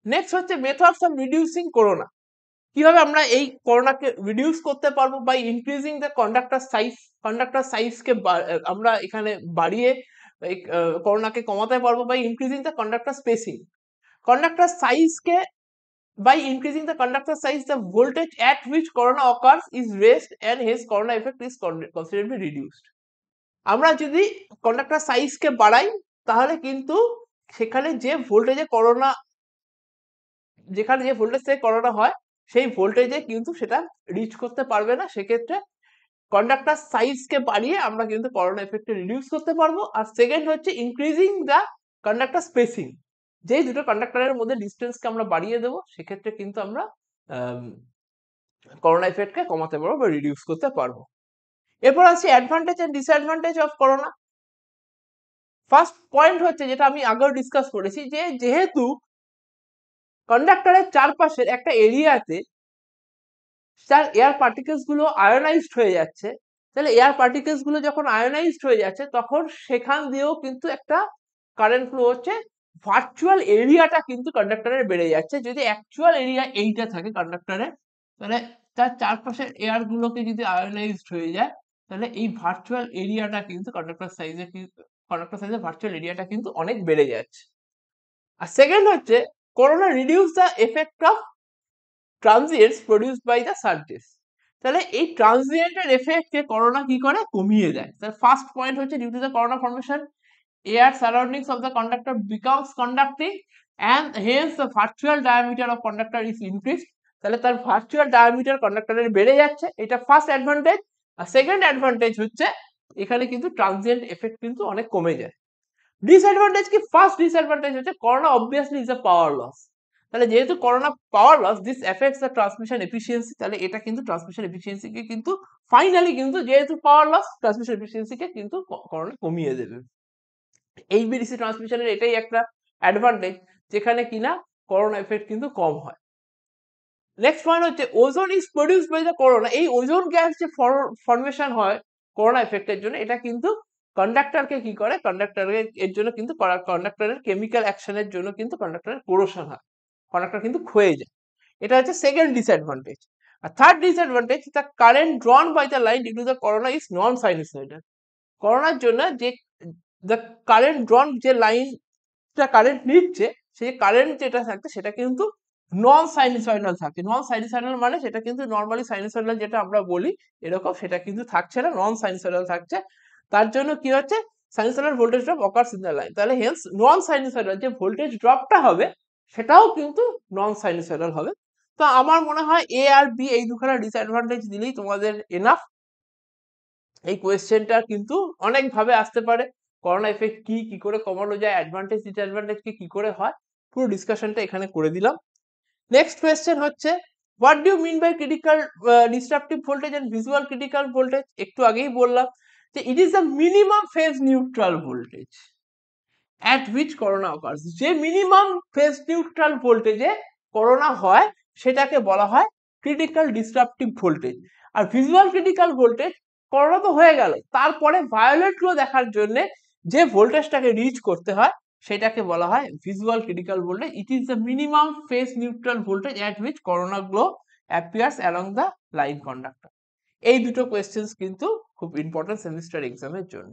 নেক্সট হচ্ছে মেথডস অফ রিডিউসিং করোনা। কিভাবে আমরা এই করোনাকে রিডিউস করতে পারবো? By increasing the conductor size. Conductor সাইজকে আমরা এখানে বাড়িয়ে এই করোনাকে কমাতে পারবো by increasing the conductor spacing. Conductor সাইজকে, by increasing the conductor size, the voltage at which corona occurs is raised and hence corona effect is considerably reduced. আমরা যদি কন্ডাক্টর সাইজকে বাড়াই, তাহলে কিন্তু সেখানে যে ভোল্টেজে করোনা, যেখানে যে ভোল্টেজ থেকে করোনা হয়, সেই ভোল্টেজে কিন্তু সেটা রিচ করতে পারবে না। সেক্ষেত্রে কন্ডাক্টর সাইজকে বাড়িয়ে আমরা কিন্তু করোনা এফেক্টকে রিডিউস করতে পারবো। আর সেকেন্ড হচ্ছে ইনক্রিজিং দ্য কন্ডাক্টর স্পেসিং। যেই দুটো কন্ডাক্টরের মধ্যে ডিস্টেন্সকে আমরা বাড়িয়ে দেবো, সেক্ষেত্রে কিন্তু আমরা করোনা এফেক্টকে কমাতে পারবো বা রিডিউস করতে পারবো। এরপর আসছে advantage and disadvantage of corona. First point হচ্ছে, যেটা আমি আগেও ডিসকাস করেছি, যে যেহেতু কন্ডাক্টরের চারপাশের একটা এরিয়াতে তার এয়ার পার্টিকেলস গুলো আয়োনাইজড হয়ে যাচ্ছে, তাহলে এয়ার পার্টিকেলস গুলো যখন আয়োনাইজড হয়ে যাচ্ছে, তখন সেখান দিয়েও কিন্তু একটা কারেন্ট ফ্লো হচ্ছে, ভার্চুয়াল এরিয়াটা কিন্তু কন্ডাক্টরের বেড়ে যাচ্ছে। যদি অ্যাকচুয়াল এরিয়া এইটা থাকে কন্ডাক্টরের, তাহলে তার চারপাশের এয়ার গুলোকে যদি আয়োনাইজড হয়ে যায়, তাহলে এই ভার্চুয়াল এরিয়াটা কিন্তু কন্ডাক্টর সাইজের ভার্চুয়াল এরিয়াটা কিন্তু অনেক বেড়ে যাচ্ছে। আর সেকেন্ড হচ্ছে, corona reduce the effect of transients produced by the surges. তাহলে এই ট্রানজিয়েন্টের এফেক্টকে করোনা কি করে, কমিয়ে দেয়। তার ফার্স্ট পয়েন্ট হচ্ছে, due to the corona formation, air surroundings of the conductor becomes conducting and hence the virtual diameter of conductor is increased. তাহলে তার ভার্চুয়াল ডায়ামিটার কন্ডাক্টরের বেড়ে যাচ্ছে, এটা ফার্স্ট অ্যাডভান্টেজ। আর সেকেন্ড অ্যাডভান্টেজ হচ্ছে, এখানে কিন্তু ট্রানজিয়েন্ট এফেক্ট কিন্তু অনেক কমে যায়। ডিসঅ্যাডভান্টেজ কি? ফার্স্ট ডিসঅ্যাডভান্টেজ হচ্ছে, corona obviously is a power loss. তাহলে যেহেতু corona power loss, this affects the transmission efficiency. তাহলে এটা কিন্তু ট্রান্সমিশন এফিসিয়েন্সিকে কিন্তু ফাইনালি কিন্তু, যেহেতু পাওয়ার লস, ট্রান্সমিশন এফিসিয়েন্সিকে কিন্তু করোনা কমিয়ে দেবে। এইচভিডিসি ট্রান্সমিশনের এটাই একটা অ্যাডভান্টেজ, যেখানে কিনা করোনা এফেক্ট কিন্তু কম হয়। নেক্সট পয়েন্ট হচ্ছে, ozone is produced by the corona. এই ওজোন গ্যাস যে ফর্মেশন হয় করোনা এফেক্টের জন্য, এটা কিন্তু কন্ডাক্টরকে কি করে, কন্ডাক্টরের এর জন্য কিন্তু কন্ডাক্টরের কেমিক্যাল অ্যাকশনের জন্য কিন্তু কন্ডাক্টরের কোরোশন হয়, কন্ডাক্টর কিন্তু ক্ষয়ে যায়। এটা হচ্ছে সেকেন্ড ডিসঅ্যাডভান্টেজ। আর third disadvantage, the current drawn by the line due to the corona is non sinusoidal. করোনার জন্য যে দ্য কারেন্ট ড্রন, যে লাইনটা কারেন্ট নিচ্ছে, সেই কারেন্ট যেটা থাকছে সেটা কিন্তু নন সাইনুসয়েডাল থাকছে। নন সাইনুসয়েডাল মানে সেটা কিন্তু নর্মালি সাইনুসয়েডাল যেটা আমরা বলি এরকম সেটা কিন্তু থাকছে না, নন সাইনুসয়েডাল থাকছে। তার জন্য কি হচ্ছে, sinusoidal voltage drop occurs in the line. তাহলে হেন্স নন সাইনুসয়েডাল যে ভোল্টেজ ড্রপটা হবে সেটাও কিন্তু নন সাইনুসয়েডাল হবে। তো আমার মনে হয় এ আর বি এই দুখানা ডিসঅ্যাডভান্টেজ দিলেই তোমাদের এনাফ। এই কোয়েশ্চেনটা কিন্তু অনেক ভাবে আসতে পারে, করোনা এফেক্ট কি করে কমানো যায়, অ্যাডভান্টেজ ডিসঅ্যাডভান্টেজ কি করে হয়, পুরো ডিসকাশনটা এখানে করে দিলাম। নেক্সট কোয়েশ্চেন হচ্ছে what do you mean by critical disruptive voltage and visual critical voltage. একটু আগেই বললাম যে it is the minimum phase neutral voltage at which corona occurs। যে মিনিমাম ফেজ নিউট্রাল ভোল্টেজে করোনা হয় সেটাকে বলা হয় ক্রিটিক্যাল ডিসরাপটিভ ভোল্টেজ। আর ভিজুয়াল ক্রিটিক্যাল ভোল্টেজ, করোনা তো হয়ে গেল, তারপরে ভায়োলেট গ্লো দেখার জন্য যে ভোল্টেজটাকে রিচ করতে হয় সেটাকে বলা হয় visual critical voltage. It is the minimum phase neutral voltage at which corona glow appears along the line conductor। এই দুটো কোয়েশ্চেন্স কিন্তু খুব ইম্পর্টেন্ট সেমিস্টার এক্সামের জন্য।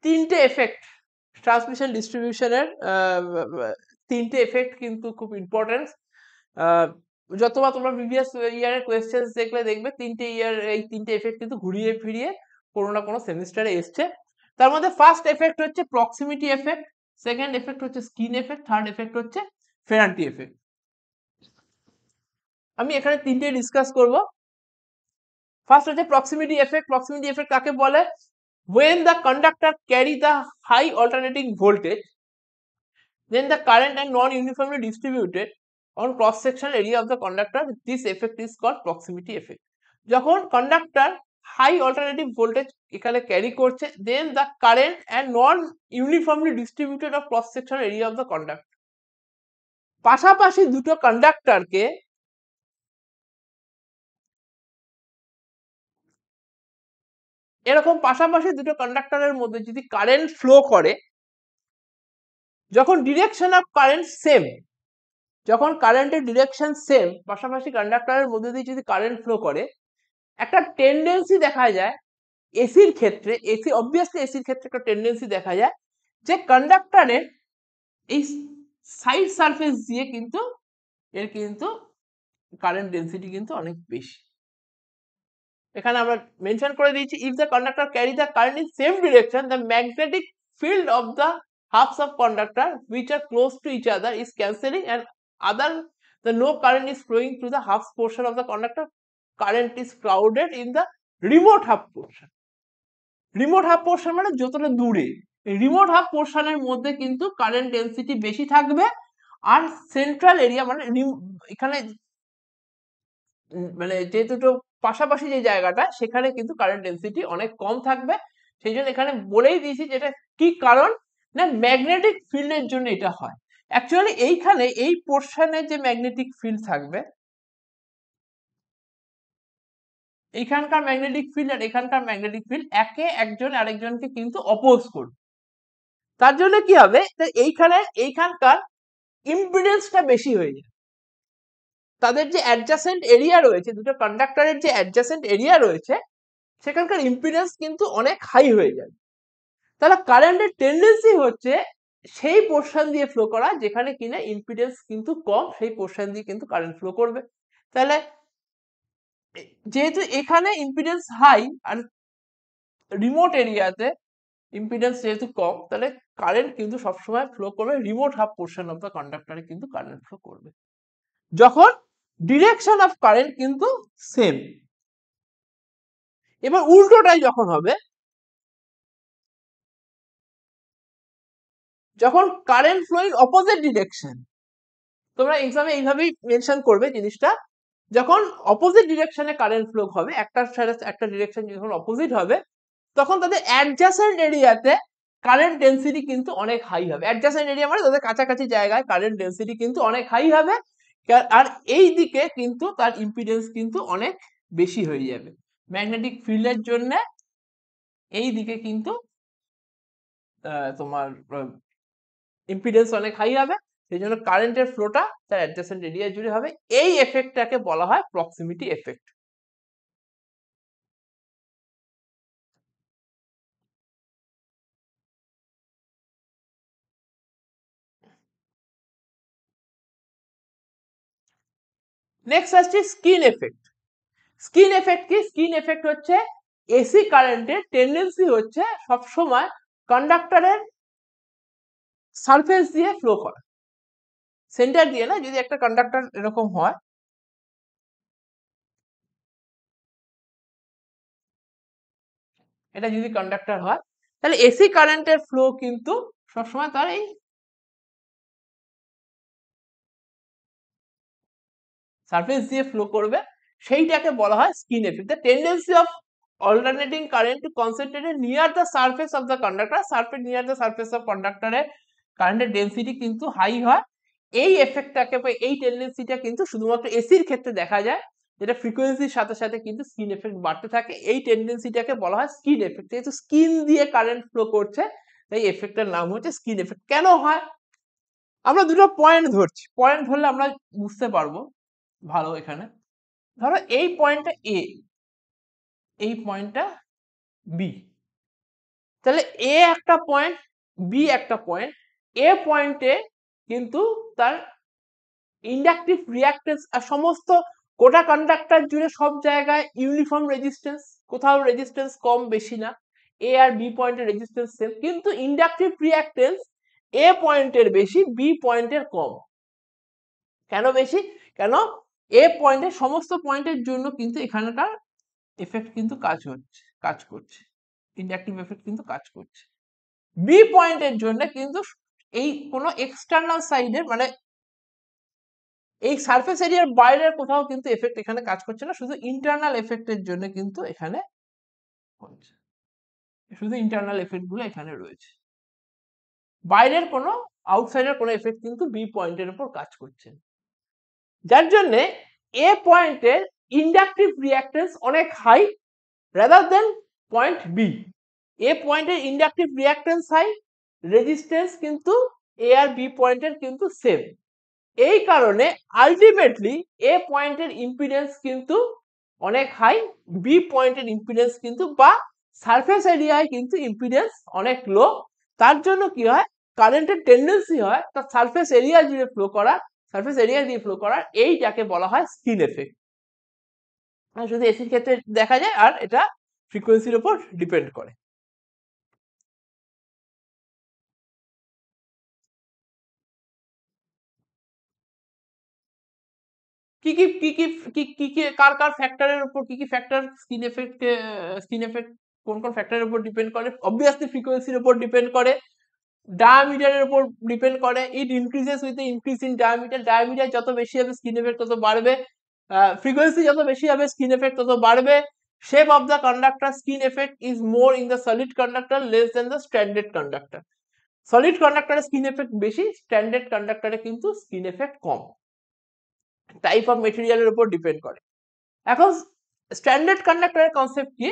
তিনটে এফেক্ট ট্রান্সমিশন ডিস্ট্রিবিউশনের, তিনটে এফেক্ট কিন্তু খুব ইম্পর্টেন্ট। যতবার তোমরা প্রিভিয়াস ইয়ারের কোয়েশ্চেন্স দেখবে তিনটে এই তিনটে এফেক্ট কিন্তু ঘুরিয়ে ফিরিয়ে কোনো না কোনো সেমিস্টারে এসছে। তার মধ্যে ফার্স্ট এফেক্ট হচ্ছে প্রক্সিমিটি এফেক্ট, সেকেন্ড এফেক্ট হচ্ছে স্কিন এফেক্ট, থার্ড এফেক্ট হচ্ছে ফেরান্টি এফেক্ট। আমি এখানে তিনটে ডিসকাস করব। ফার্স্ট হচ্ছে প্রক্সিমিটি এফেক্ট। প্রক্সিমিটি এফেক্ট কাকে বলে? when the conductor carry the high alternating voltage, then the current are non-uniformly distributed on cross-sectional area of the conductor. This effect is called proximity effect. যখন conductor high alternating voltage এখানে carry করছে, then the current and non-uniformly distributed of cross-sectional area of the conductor। পাশাপাশি দুটো কন্ডাক্টরকে এরকম পাশাপাশি দুটো কন্ডাক্টরের মধ্যে যদি কারেন্ট ফ্লো করে, যখন ডিরেকশন অফ কারেন্ট সেম, যখন কারেন্টের ডিরেকশন সেম, পাশাপাশি কন্ডাক্টরের মধ্যে দিয়ে যদি কারেন্ট ফ্লো করে, একটা টেন্ডেন্সি দেখা যায় এসির ক্ষেত্রে, অবভিয়াসলি এসির ক্ষেত্রে একটা টেন্ডেন্সি দেখা যায় যে কন্ডাক্টরের এই সাইড সারফেস দিয়ে কিন্তু এর কিন্তু কারেন্ট ডেন্সিটি কিন্তু অনেক বেশি। এখানে আমরা মেনশন করে দিয়েছি if the conductor carry the current in same direction, the magnetic field of the halves of conductor which are close to each other is cancelling and other the no current is flowing through the half portion of the conductor. Current is crowded in the remote half portion। Remote half portion মানে যতটা দূরে, remote half পোর্শনের মধ্যে কিন্তু current density বেশি থাকবে। আর central area মানে এখানে মানে যে দুটো পাশাপাশি যে জায়গাটা সেখানে কিন্তু কারেন্ট ডেন্সিটি অনেক কম থাকবে। সেই জন্য এখানে বলেই দিয়েছি যেটা কি কারণ না, ম্যাগনেটিক ফিল্ডের জন্য এটা হয়। অ্যাকচুয়ালি এইখানে এই পোর্শনে যে ম্যাগনেটিক ফিল্ড থাকবে, এখানকার ম্যাগনেটিক ফিল্ড আর এখানকার ম্যাগনেটিক ফিল্ড একে একজন আরেকজনকে কিন্তু অপোজ করবে। তার জন্য কি হবে, এইখানকার ইম্পিডেন্সটা বেশি হয়ে যায়। তাদের যে অ্যাডজাসেন্ট এরিয়া রয়েছে, দুটো কন্ডাক্টরের যে অ্যাডজাসেন্ট এরিয়া রয়েছে সেখানকার ইম্পিডেন্স কিন্তু অনেক হাই হয়ে যাবে। তাহলে কারেন্টের টেন্ডেন্সি হচ্ছে সেই পোর্শন দিয়ে ফ্লো করা যেখানে কিনা ইম্পিডেন্স কিন্তু কম, সেই পোর্শন দিয়ে কিন্তু কারেন্ট ফ্লো করবে। তাহলে যেহেতু এখানে ইম্পিডেন্স হাই আর রিমোট এরিয়াতে ইম্পিডেন্স যেহেতু কম, তাহলে কারেন্ট কিন্তু সবসময় ফ্লো করবে remote half portion of the কন্ডাক্টরে কিন্তু কারেন্ট ফ্লো করবে, যখন ডিরেকশন অফ কারেন্ট কিন্তু সেম। এবার উল্টোটাই যখন হবে, যখন current flow in opposite direction, তোমরা এক্সামে এইভাবেই মেনশন করবে জিনিসটা, যখন অপোজিট ডিরেকশনে কারেন্ট ফ্লো হবে, একটা সাইডে একটা ডিরেকশন যখন অপোজিট হবে, তখন তাদের অ্যাডজাসেন্ট এরিয়াতে কারেন্ট ডেন্সিটি কিন্তু অনেক হাই হবে। অ্যাডজাসেন্ট এরিয়া মানে তাদের কাছাকাছি জায়গায় কারেন্ট ডেন্সিটি কিন্তু অনেক হাই হবে, আর এই দিকে কিন্তু তার ইম্পিডেন্স কিন্তু অনেক বেশি হয়ে যাবে। ম্যাগনেটিক ফিল্ডের জন্য এই দিকে কিন্তু তোমার ইম্পিডেন্স অনেক হাই হবে, সেই জন্য কারেন্টের ফ্লোটা তার অ্যাডজাসেন্ট এরিয়া জুড়ে হবে। এই এফেক্টটাকে বলা হয় প্রক্সিমিটি এফেক্ট। নেক্সট আসছে স্কিন এফেক্ট। স্কিন এফেক্ট কি? স্কিন এফেক্ট হচ্ছে এসি কারেন্টের টেন্ডেন্সি হচ্ছে সবসময় কন্ডাক্টরের সারফেস দিয়ে ফ্লো করা, সেন্টার দিয়ে না। যদি একটা কন্ডাক্টর এরকম হয়, এটা যদি কন্ডাক্টর হয়, তাহলে এসি কারেন্টের ফ্লো কিন্তু সবসময় তার এই সারফেস দিয়ে ফ্লো করবে, সেইটাকে বলা হয় skin effect. The tendency of alternating current to concentrated near the surface of the conductor, surface near the surface of conductor এর কারেন্টের ডেন্সিটি কিন্তু হাই হয়। এই এফেক্টটাকে বা এই টেন্ডেন্সিটা কিন্তু শুধুমাত্র এসির ক্ষেত্রে দেখা যায়, যেটা ফ্রিকোয়েন্সির সাথে সাথে কিন্তু স্কিন এফেক্ট বাড়তে থাকে। এই টেন্ডেন্সিটাকে বলা হয় স্কিন এফেক্ট। যেহেতু স্কিন দিয়ে কারেন্ট ফ্লো করছে, তাই এফেক্টের নাম হচ্ছে স্কিন এফেক্ট। কেন হয়? আমরা দুটো পয়েন্ট ধরছি, পয়েন্ট ধরলে আমরা বুঝতে পারবো ভালো। এখানে ধরো এই পয়েন্টটা এ, এই পয়েন্টটা বি, তাহলে এ একটা পয়েন্ট, বি একটা পয়েন্ট। এ পয়েন্টে কিন্তু তার ইন্ডাকটিভ রিঅ্যাক্টেন্স আর সমস্ত গোটা কন্ডাক্টর জুড়ে সব জায়গায় ইউনিফর্ম রেজিস্ট্যান্স, কোথাও রেজিস্ট্যান্স কম বেশি না। এ আর বি পয়েন্টের রেজিস্ট্যান্স সেম, কিন্তু ইন্ডাকটিভ রিঅ্যাক্টেন্স এ পয়েন্টের বেশি, বি পয়েন্টের কম। কেন বেশি? কেন এ পয়েন্টের সমস্ত পয়েন্টের জন্য কিন্তু এখানকার এফেক্ট কিন্তু কাজ করছে, ইন্ডাকটিভ এফেক্ট কিন্তু কাজ করছে। বি পয়েন্টের জন্য কিন্তু এই কোনো এক্সটার্নাল সাইডের মানে এই সারফেস এরিয়ার বাইরের কোথাও কিন্তু এফেক্ট এখানে কাজ করছে না, শুধু ইন্টারনাল এফেক্টের জন্য কিন্তু এখানে হচ্ছে, শুধু ইন্টারনাল এফেক্ট গুলো এখানে রয়েছে। বাইরের কোনো আউটসাইডের কোনো এফেক্ট কিন্তু বি পয়েন্টের উপর কাজ করছে, যার জন্য এ পয়েন্টের ইন্ডাকটিভ রিঅ্যাক্টেন্স অনেক high rather than point B. A পয়েন্টের ইন্ডাকটিভ রিঅ্যাক্টেন্স হাই, রেজিস্ট্যান্স কিন্তু এ আর বি পয়েন্টের কিন্তু সেম। এই কারণে আলটিমেটলি এ পয়েন্টের ইম্পিডেন্স কিন্তু অনেক হাই, বি পয়েন্টের ইম্পিডেন্স কিন্তু বা সারফেস এরিয়ায় কিন্তু ইম্পিডেন্স অনেক লো। তার জন্য কি হয়, কারেন্টের টেন্ডেন্সি হয় তার সারফেস এরিয়া দিয়ে ফ্লো করা, সারফেস এরিয়া দিয়ে ফ্লো করার, এইটাকে বলা হয় স্কিন এফেক্ট। শুধু এসির ক্ষেত্রে দেখা যায়, আর এটা ফ্রিকোয়েন্সির উপর ডিপেন্ড করে। কি কি কি কি কি কি কি কার কার ফ্যাক্টরের উপর কি কি ফ্যাক্টর স্কিন এফেক্ট কোন কোন ফ্যাক্টরের উপর ডিপেন্ড করে? অবভিয়াসলি ফ্রিকোয়েন্সির উপর ডিপেন্ড করে, ডায়ামিটারের উপর ডিপেন্ড করে। It increases with increase in diameter, diameter যত বেশি হবে স্কিন এফেক্ট তত বাড়বে, ফ্রিকোয়েন্সি যত বেশি হবে স্কিন এফেক্ট তত বাড়বে। Shape of the conductor, skin effect is more in the solid conductor less than the standard conductor. Solid কন্ডাক্টরে স্কিন এফেক্ট বেশি, স্ট্যান্ডার্ড কন্ডাক্টরে কিন্তু স্কিন এফেক্ট কম। টাইপ অফ মেটেরিয়ালের উপর ডিপেন্ড করে। এখন স্ট্যান্ডার্ড কন্ডাক্টরের কনসেপ্ট কি?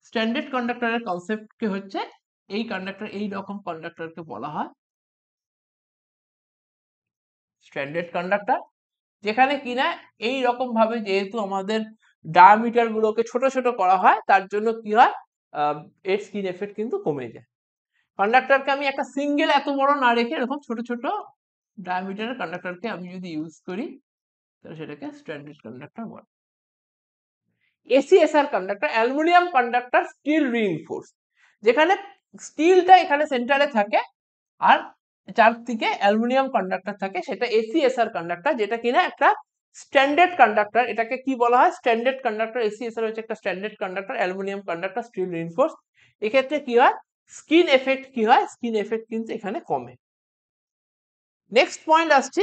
স্ট্যান্ডার্ড কন্ডাক্টরের কনসেপ্ট কি হচ্ছে, এই কন্ডাক্টর, এই রকম কন্ডাক্টরকে বলা হয় স্ট্যান্ডার্ড কন্ডাক্টর, যেখানে কিনা এই রকম ভাবে যেহেতু আমাদের ডায়ামিটার গুলোকে ছোট ছোট করা হয়, তার জন্য কি হয়, এর স্কিন এফেক্ট কিন্তু কমে যায়। কন্ডাক্টরকে আমি একটা সিঙ্গেল এত বড় না রেখে এরকম ছোট ছোট ডায়ামিটারের কন্ডাক্টরকে আমি যদি ইউজ করি, তাহলে সেটাকে স্ট্যান্ডার্ড কন্ডাক্টর বলে। ACSR conductor, aluminium conductor steel reinforce, যেখানে স্টিলটা এখানে সেন্টারে থাকে আর চারদিকে অ্যালুমিনিয়াম কন্ডাক্টর থাকে, সেটা এসিএসআর কন্ডাক্টর, যেটা কিনা একটা স্ট্যান্ডার্ড কন্ডাক্টর। এটাকে কি বলা হয়? Standard conductor. এসিএসআর হচ্ছে একটা standard conductor, aluminium conductor steel reinforce. এক্ষেত্রে কি হয়, স্কিন এফেক্ট কি হয়, স্কিন এফেক্ট কিন্তু এখানে কমে। নেক্সট পয়েন্ট আসছি,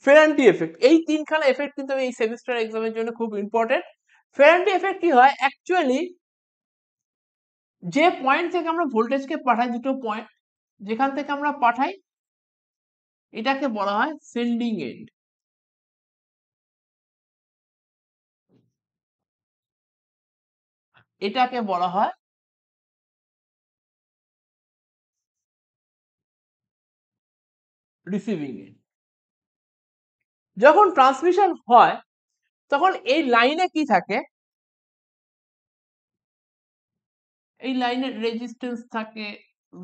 ফেরান্টি এফেক্ট। এই তিনখানা এফেক্ট কিন্তু এই সেমিস্টার এক্সামের জন্য খুব ইম্পর্টেন্ট। ফেরান্টি এফেক্ট কি হয়, অ্যাকচুয়ালি যে পয়েন্ট থেকে আমরা ভোল্টেজকে পাঠাই, দুটো পয়েন্ট যেখান থেকে আমরা পাঠাই, এটাকে বলা হয় সেন্ডিং এন্ড। এটাকে বলা হয় রিসিভিং এন্ড। যখন ট্রান্সমিশন হয় তখন এই লাইনে কি থাকে, এই লাইনের রেজিস্ট্যান্স থাকে,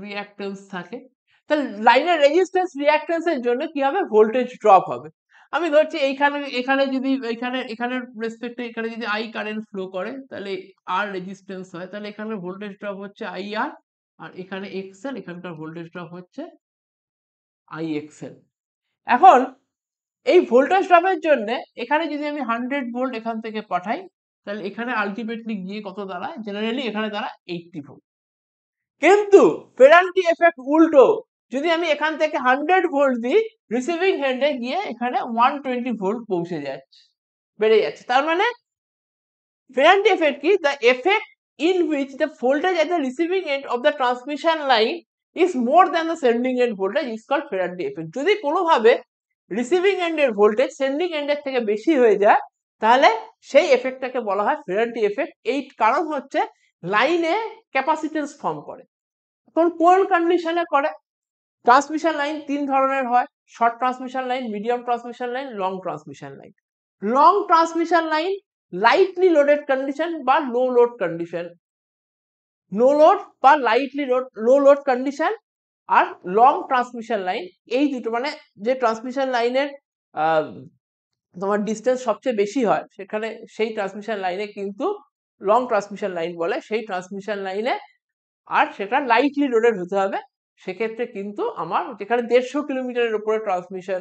রিঅ্যাক্ট্যান্স থাকে। তাহলে লাইনের রেজিস্ট্যান্স রিঅ্যাক্ট্যান্স এর জন্য কি হবে, ভোল্টেজ ড্রপ হবে। আমি ধরছি এইখানে এখানে যদি এখানের রেসপেক্টে এখানে যদি আই কারেন্ট ফ্লো করে তাহলে আর রেজিস্ট্যান্স হয়, তাহলে এখানে ভোল্টেজ ড্রপ হচ্ছে আই আর এখানে এক্সএল, এখানকার ভোল্টেজ ড্রপ হচ্ছে আই এক্সএল। এখন এই ভোল্টেজ ড্রপের জন্য এখানে যদি আমি 100 ভোল্ট এখান থেকে পাঠাই তাহলে এখানে আলটিমেটলি গিয়ে কত দাঁড়ায়, জেনারেলি এখানে দাঁড়ায় 80 ভোল্ট। কিন্তু ফেরান্টি এফেক্ট উল্টো, যদি আমি এখান থেকে 100 ভোল্ট দিই রিসিভিং হ্যান্ডে গিয়ে এখানে 120 ভোল্ট পৌঁছে যাচ্ছে, বেড়ে যাচ্ছে। তার মানে ফেরান্টি এফেক্ট কি, the effect in which the voltage at the receiving end of the transmission line is more than the sending end voltage is called Ferranti effect. যদি কোনোভাবে রিসিভিং এন্ডের ভোল্টেজ সেন্ডিং এন্ডের থেকে বেশি হয়ে যায় তাহলে সেই এফেক্টটাকে বলা হয় ফেরান্টি এফেক্ট। এই কারণ হচ্ছে লাইনে ক্যাপাসিটেন্স ফর্ম করে। এখন কোন কন্ডিশনে করে? ট্রান্সমিশন লাইন তিন ধরনের হয়, short transmission line, medium transmission line, long transmission line. Long transmission line lightly loaded condition বা লো লোড কন্ডিশন, নো লোড বা লাইটলি লোড, লো লোড কন্ডিশন আর লং ট্রান্সমিশন লাইন, এই দুটো মানে যে ট্রান্সমিশন লাইনের তোমার ডিস্টেন্স সবচেয়ে বেশি হয় সেখানে সেই ট্রান্সমিশন লাইনে কিন্তু লং ট্রান্সমিশন লাইন বলে। সেই ট্রান্সমিশন লাইনে আর সেটা লাইটলি লোডেড হতে হবে। সেক্ষেত্রে কিন্তু আমার যেখানে 150 কিলোমিটারের উপরে ট্রান্সমিশন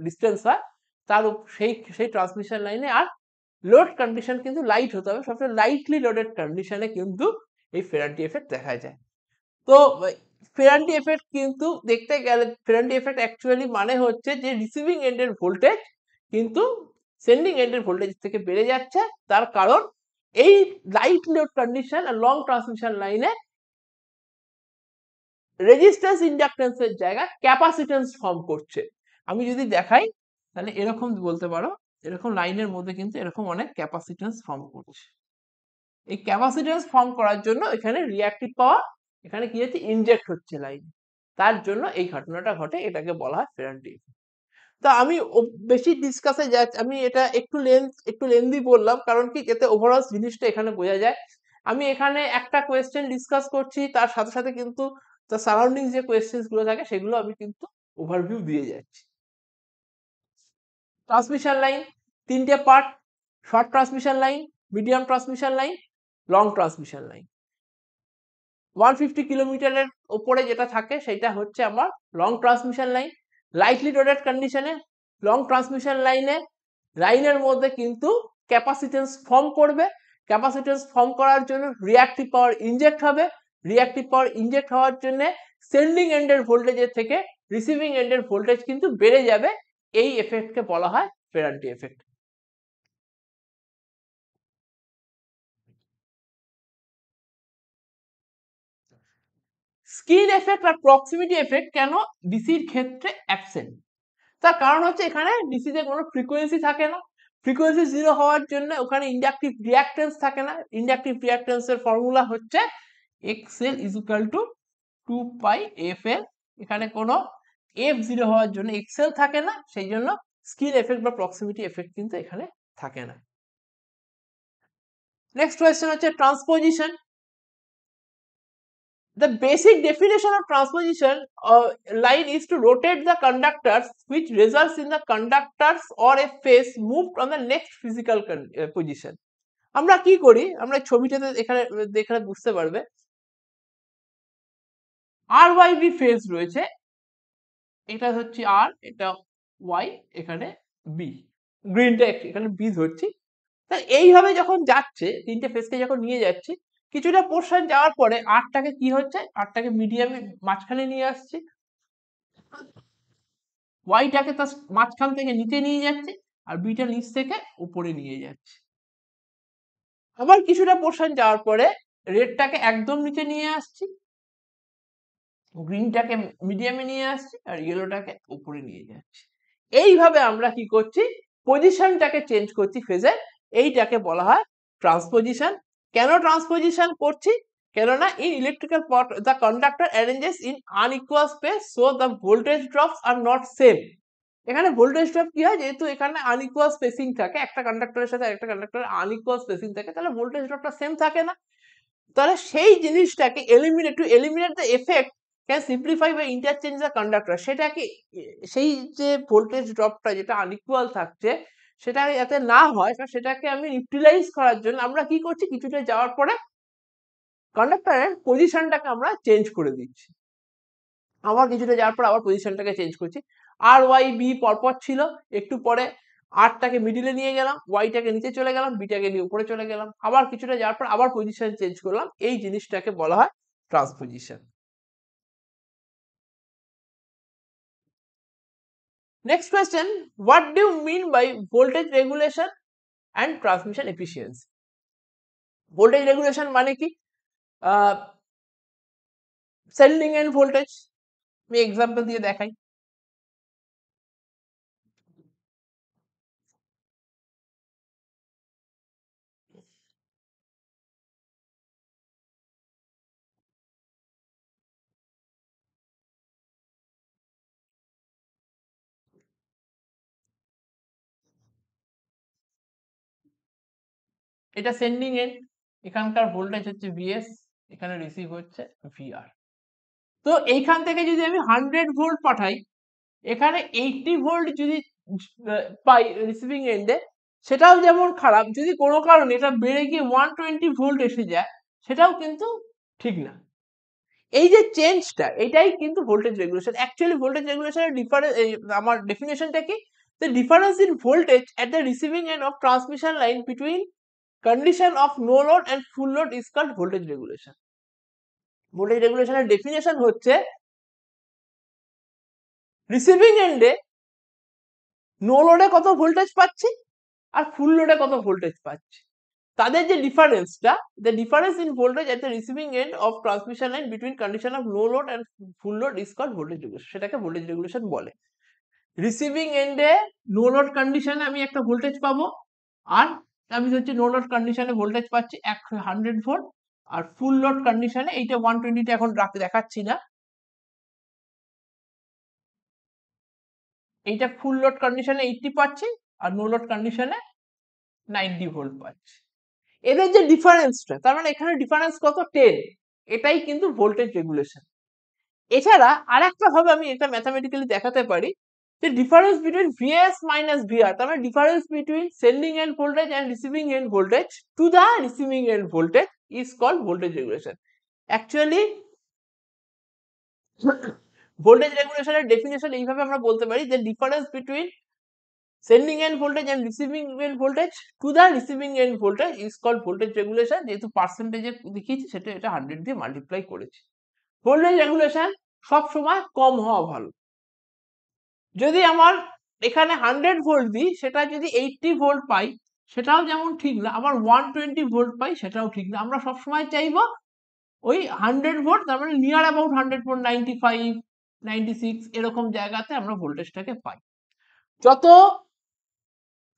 ডিস্টেন্স হয় তার সেই ট্রান্সমিশন লাইনে আর লোড কন্ডিশন কিন্তু লাইট হতে হবে। সবচেয়ে লাইটলি লোডেড কন্ডিশনে কিন্তু এই ফেরান্টি এফেক্ট দেখা যায়। তো ফেরান্টি এফেক্ট কিন্তু দেখতে গেলে ফেরান্টি এফেক্ট অ্যাকচুয়ালি মানে হচ্ছে যে রিসিভিং এন্ডের ভোল্টেজ কিন্তু সেন্ডিং এন্ডের ভোল্টেজ থেকে বেড়ে যাচ্ছে। তার কারণ এই লাইট লোড কন্ডিশন আর লং ট্রান্সমিশন লাইনে রেজিস্ট্যান্স ইন্ডাক্টেন্সের জায়গায় ক্যাপাসিটেন্স ফর্ম করছে। আমি যদি দেখাই তাহলে এরকম বলতে পারো, এরকম লাইনের মধ্যে কিন্তু এরকম অনেক ক্যাপাসিটেন্স ফর্ম করছে। এই ক্যাপাসিটেন্স ফর্ম করার জন্য এখানে রিঅ্যাক্টিভ পাওয়ার এখানে কি হচ্ছে, ইনজেক্ট হচ্ছে লাইন, তার জন্য এই ঘটনাটা ঘটে, এটাকে বলা হয় ফেরান্টি। তো আমি বেশি ডিসকাসে যাচ্ছি, আমি এটা একটু লেন্দি বললাম কারণ কি এতে ওভারঅল জিনিসটা এখানে বোঝা যায়। আমি এখানে একটা কোয়েশ্চেন ডিসকাস করছি, তার সাথে সাথে কিন্তু তার সারাউন্ডিং যে কোয়েশ্চেন্স গুলো থাকে সেগুলো আমি কিন্তু ওভারভিউ দিয়ে যাচ্ছি। ট্রান্সমিশন লাইন তিনটে part, short transmission line, medium transmission line, long transmission line. 150 কিলোমিটারের উপরে যেটা থাকে সেটা হচ্ছে আমার long transmission line. Lightly loaded কন্ডিশনে লং ট্রান্সমিশন লাইনের মধ্যে কিন্তু ক্যাপাসিটেন্স ফর্ম করবে। ক্যাপাসিটেন্স ফর্ম করার জন্য রিঅ্যাক্টিভ পাওয়ার ইনজেক্ট হবে। রিঅ্যাক্টিভ পাওয়ার ইনজেক্ট হওয়ার জন্য সেন্ডিং এন্ডের ভোল্টেজের থেকে রিসিভিং এন্ডের ভোল্টেজ কিন্তু বেড়ে যাবে। এই এফেক্টকে বলা হয় ফেরান্টি এফেক্ট। স্কিন এফেক্ট আর প্রক্সিমিটি এফেক্ট কেন ডিসির ক্ষেত্রে অ্যাবসেন্ট? তার কারণ হচ্ছে এখানে ডিসিতে কোনো ফ্রিকোয়েন্সি থাকে না। ফ্রিকোয়েন্সি জিরো হওয়ার জন্য ওখানে ইন্ডাকটিভ রিঅ্যাকট্যান্স থাকে না। ইন্ডাকটিভ রিঅ্যাকট্যান্সের ফর্মুলা হচ্ছে XL is equal to 2 pi FL. এখানে কোনো এফ জিরো হওয়ার জন্য এক্সএল থাকে না, সেই জন্য স্কিন এফেক্ট বা প্রক্সিমিটি এফেক্ট কিন্তু এখানে থাকে না। নেক্সট কোয়েশ্চেন হচ্ছে transposition. The basic definition of transposition line is to rotate the conductors, which results in the conductors or a phase moved on the next physical position. আমরা কি করি, আমরা ছবিটাতে এখানে দেখলে বুঝতে পারবে আর ওয়াই বি ফেজ রয়েছে, এটা হচ্ছে আর, এটা ওয়াই, এখানে বি, গ্রিনটা এখানে বি ধরছি। তাহলে এইভাবে যখন যাচ্ছে তিনটে ফেজকে যখন নিয়ে যাচ্ছি, কিছুটা পোর্শন যাওয়ার পরে আরটাকে কি হচ্ছে, আরটাকে মিডিয়ামে মাঝখানে নিয়ে আসছি, ওয়াইটাকে তার মাঝখান থেকে নিচে নিয়ে যাচ্ছে আর বিটা নিচ থেকে উপরে নিয়ে যাচ্ছে। আবার কিছুটা পোর্শন যাওয়ার পরে রেডটাকে একদম নিচে নিয়ে আসছি, গ্রিনটাকে মিডিয়ামে নিয়ে আসছি আর ইয়েলোটাকে উপরে নিয়ে যাচ্ছি। এইভাবে আমরা কি করছি, পজিশনটাকে চেঞ্জ করছি ফেজের, এইটাকে বলা হয় ট্রান্সপোজিশন। কেন ট্রান্সপোজিশন করছি, কেননা in electrical part the conductor arranges in unequal space so the voltage drops are not same. এখানে ভোল্টেজ ড্রপ কি হয়, যেহেতু এখানে আনইকুয়াল স্পেসিং থাকে, একটা কন্ডাক্টরের সাথে একটা কন্ডাক্টরের আনইকুয়াল স্পেসিং থাকে, তাহলে ভোল্টেজ ড্রপটা সেম থাকে না। তাহলে সেই জিনিসটাকে eliminate the effect can simplify বা ইন্টারচেঞ্জ দ্য কন্ডাক্টর, সেটাকে সেই যে ভোল্টেজ ড্রপটা যেটা আনইকুয়াল থাকছে সেটা যাতে না হয় সেটাকে আমি ইউটিলাইজ করার জন্য আমরা কি করছি, কিছুটা যাওয়ার পরে কন্ডাক্টরের পজিশনটাকে আমরা চেঞ্জ করে দিচ্ছি, আবার কিছুটা যাওয়ার পর আবার পজিশনটাকে চেঞ্জ করছি। আর ওয়াই বি পরপর ছিল, একটু পরে আরটাকে মিডিলে নিয়ে গেলাম, ওয়াইটাকে নিচে চলে গেলাম, বিটাকে নিয়ে উপরে চলে গেলাম, আবার কিছুটা যাওয়ার পর আবার পজিশন চেঞ্জ করলাম, এই জিনিসটাকে বলা হয় transposition. Next question, what do you mean by voltage regulation and transmission efficiency? Voltage regulation মানে কি? সেন্ডিং এন্ড ভোল্টেজ, আমি এক্সাম্পল দিয়ে দেখাই। এটা সেন্ডিং এন্ড, এখানকার ভোল্টেজ হচ্ছে ভিএস, এখানে রিসিভ হচ্ছে ভিআর। তো এইখান থেকে যদি আমি 100 ভোল্ট পাঠাই, এখানে 80 ভোল্ট যদি পাই রিসিভিং এন্ডে, সেটাও যেমন খারাপ, যদি কোনো কারণে এটা বেড়ে গিয়ে 120 ভোল্ট এসে যায় সেটাও কিন্তু ঠিক না। এই যে চেঞ্জটা, এটাই কিন্তু ভোল্টেজ রেগুলেশন। অ্যাকচুয়ালি ভোল্টেজ রেগুলেশনের ডিফারেন্স, আমার ডেফিনেশনটা কি, the difference in voltage at the receiving end of transmission line between condition of no load and full load is called voltage regulation. Voltage রেগুলেশনের ডেফিনেশন হচ্ছে রিসিভিং এন্ডে no লোডে কত voltage পাচ্ছি আর ফুল লোডে কত ভোল্টেজ পাচ্ছি, তাদের যে ডিফারেন্সটা, the difference in voltage at the receiving end of transmission line between condition of no load and full load is called voltage regulation, সেটাকে ভোল্টেজ রেগুলেশন বলে। রিসিভিং এন্ডে নো লোড কন্ডিশনে আমি একটা ভোল্টেজ পাবো, আর আমি হচ্ছে নো লোড কন্ডিশনে ভোল্টেজ পাচ্ছি 100 ভোল্ট, আর ফুল লোড কন্ডিশনে এইটা 120 এখন দেখাচ্ছি না, এইটা ফুল লোড কন্ডিশনে 80 পাচ্ছি আর নো লোড কন্ডিশনে 90 ভোল্ট পাচ্ছি। এদের যে ডিফারেন্সটা, তার মানে এখানে ডিফারেন্স কত, 10, এটাই কিন্তু ভোল্টেজ রেগুলেশন। এছাড়া আরেকটা ভাবে আমি এটা ম্যাথামেটিক্যালি দেখাতে পারি, যে difference between VS minus VR, তার মানে difference between sending end voltage and receiving end voltage to the receiving end voltage is called voltage regulation. Actually voltage রেগুলেশনের ডেফিনেশন এইভাবে আমরা বলতে পারি, যে difference between sending end voltage and receiving end voltage to the receiving end voltage is called voltage regulation. যেহেতু পার্সেন্টেজে দেখিয়েছি, সেটা এটা 100 দিয়ে মাল্টিপ্লাই করেছি। ভোল্টেজ রেগুলেশন সব সময় কম হওয়া ভালো। যদি আমার এখানে 100 ভোল্ট দিই, সেটা যদি 80 ভোল্ট পাই সেটাও যেমন ঠিক না, আবার 120 ভোল্ট পাই সেটাও ঠিক না। আমরা সবসময় চাইবো ওই 100 ভোল্ট, তার মানে নিয়ার অ্যাবাউট 100 ভোল্ট, 95 96 এরকম জায়গাতে আমরা ভোল্টেজটাকে পাই। যত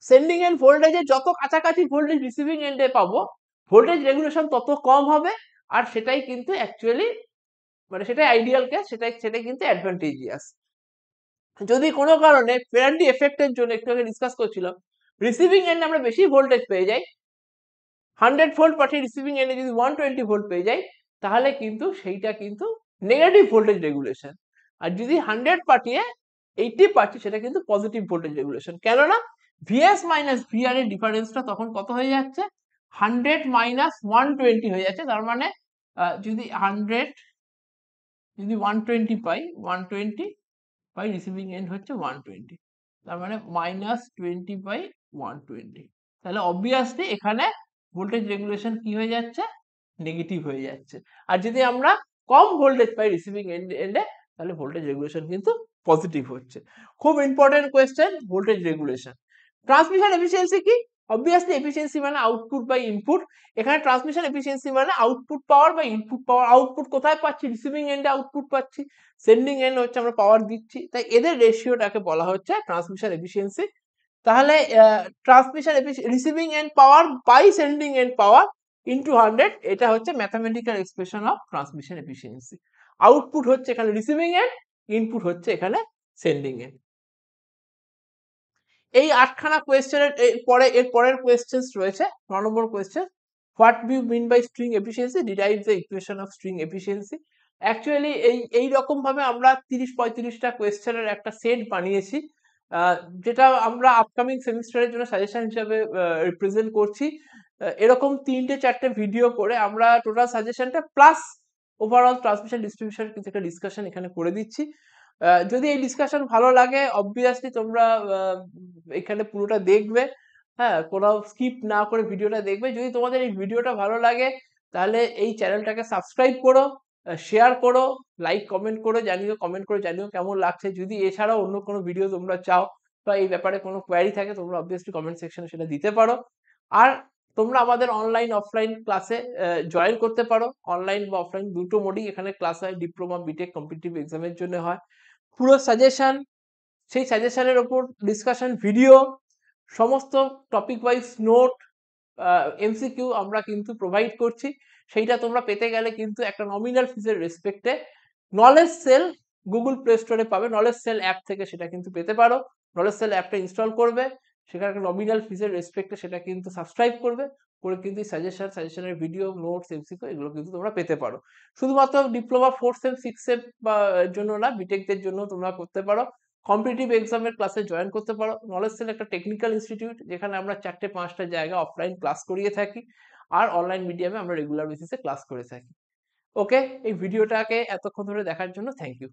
সেন্ডিং এন্ড ভোল্টেজে যত কাছাকাছি ভোল্টেজ রিসিভিং এন্ডে পাবো, ভোল্টেজ রেগুলেশন তত কম হবে, আর সেটাই কিন্তু অ্যাকচুয়ালি মানে সেটাই আইডিয়াল কেস, সেটাই কিন্তু অ্যাডভান্টেজিয়াস। যদি কোনো কারণে ফেরান্টি এফেক্টের জন্য একটু আগে ডিসকাস করছিলাম, রিসিভিং এন্ডে আমরা বেশি ভোল্টেজ পেয়ে যাই, 100 ভোল্ট পাঠিয়ে রিসিভিং এন্ডে যদি 120 ভোল্ট পেয়ে যাই, তাহলে কিন্তু সেইটা কিন্তু নেগেটিভ ভোল্টেজ রেগুলেশন। আর যদি 100 পাঠিয়ে 80 পাচ্ছি, সেটা কিন্তু পজিটিভ ভোল্টেজ রেগুলেশন। কেননা ভিএস মাইনাস ভিআর এর ডিফারেন্সটা তখন কত হয়ে যাচ্ছে, 100 মাইনাস 120 হয়ে যাচ্ছে। তার মানে যদি 100 যদি 120 পাই, 120 বাই রিসিভিং এন্ড হচ্ছে 120, তার মানে -20 বাই 120, তাহলে অবভিয়াসলি এখানে ভোল্টেজ রেগুলেশন কি হয়ে যাচ্ছে, নেগেটিভ হয়ে যাচ্ছে। আর যদি আমরা কম ভোল্টেজ পাই রিসিভিং এন্ডে, তাহলে ভোল্টেজ রেগুলেশন কিন্তু পজিটিভ হচ্ছে। খুব important question voltage regulation. Transmission efficiency কি, অবভিয়াসলি এফিসিয়েন্সি মানে আউটপুট বাই ইনপুট, এখানে ট্রান্সমিশন এফিসিয়েন্সি মানে output power by input power. Output কোথায় পাচ্ছি, রিসিভিং এন্ডে আউটপুট পাচ্ছি, সেন্ডিং এন্ড হচ্ছে আমরা পাওয়ার দিচ্ছি, তাই এদের রেশিওটাকে বলা হচ্ছে ট্রান্সমিশন এফিসিয়েন্সি। তাহলে transmission receiving end power by sending end power into 100, এটা হচ্ছে mathematical expression of transmission efficiency. Output হচ্ছে এখানে রিসিভিং এন্ড, ইনপুট হচ্ছে এখানে সেন্ডিং এন্ড। এই 8খানা কোয়েশ্চেনের এর পরের কোয়েশ্চেন্স রয়েছে। 9 number question, what do you mean by string efficiency, derive the equation of string efficiency. Actually এই রকম ভাবে আমরা 30-35টা কোয়েশ্চেনের একটা সেট বানিয়েছি, যেটা আমরা আপকামিং সেমিস্টারের জন্য সাজেশন হিসাবে রিপ্রেজেন্ট করছি। এরকম 3-4টে ভিডিও করে আমরা টোটাল সাজেশনটা প্লাস ওভারঅল ট্রান্সমিশন ডিস্ট্রিবিউশন কিছু একটা ডিসকাশন এখানে করে দিচ্ছি। যদি এই ডিসকাশন ভালো লাগে অবভিয়াসলি তোমরা এখানে পুরোটা দেখবে, হ্যাঁ, কোনো স্কিপ না করে ভিডিওটা দেখবে। যদি তোমাদের এই ভিডিওটা ভালো লাগে তাহলে এই চ্যানেলটাকে সাবস্ক্রাইব করো, শেয়ার করো, লাইক কমেন্ট করে জানিও, কমেন্ট করে জানিও কেমন লাগছে। যদি এছাড়াও অন্য কোনো ভিডিও তোমরা চাও বা এই ব্যাপারে কোনো কোয়ারি থাকে তোমরা অবভিয়াসলি কমেন্ট সেকশনে সেটা দিতে পারো। আর তোমরা আমাদের অনলাইন অফলাইন ক্লাসে জয়েন করতে পারো। অনলাইন বা অফলাইন দুটো মোডেই এখানে ক্লাস হয়, ডিপ্লোমা বিটেক কম্পিটিটিভ এক্সামের জন্য হয়। পুরো সাজেশন, সেই সাজেশনের ওপর ডিসকাশন ভিডিও, সমস্ত টপিক ওয়াইজ নোট, এমসিকিউ আমরা কিন্তু প্রোভাইড করছি। সেইটা তোমরা পেতে গেলে কিন্তু একটা নমিনাল ফিজের রেসপেক্টে নলেজ সেল গুগল প্লে স্টোরে পাবে, নলেজ সেল অ্যাপ থেকে সেটা কিন্তু পেতে পারো। নলেজ সেল অ্যাপটা ইনস্টল করবে, সেখানে একটা নমিনাল ফিজের রেসপেক্টে সেটা কিন্তু সাবস্ক্রাইব করবে, করে কিন্তু সাজেশনের ভিডিও, নোটস, এমসিকিউ এগুলো কিন্তু তোমরা পেতে পারো। শুধুমাত্র diploma 4th same 6th same বা জন্য না, বিটেকদের জন্য তোমরা করতে পারো। কম্পিটিটিভ এক্সামের ক্লাসে জয়েন করতে পারো। নলেজ সেল একটা টেকনিক্যাল ইনস্টিটিউট, যেখানে আমরা 4টে-5টা জায়গা অফলাইন ক্লাস করিয়ে থাকি, আর অনলাইন মিডিয়ামে আমরা রেগুলার বেসিসে ক্লাস করে থাকি। ওকে, এই ভিডিওটাকে এতক্ষণ ধরে দেখার জন্য থ্যাংক ইউ।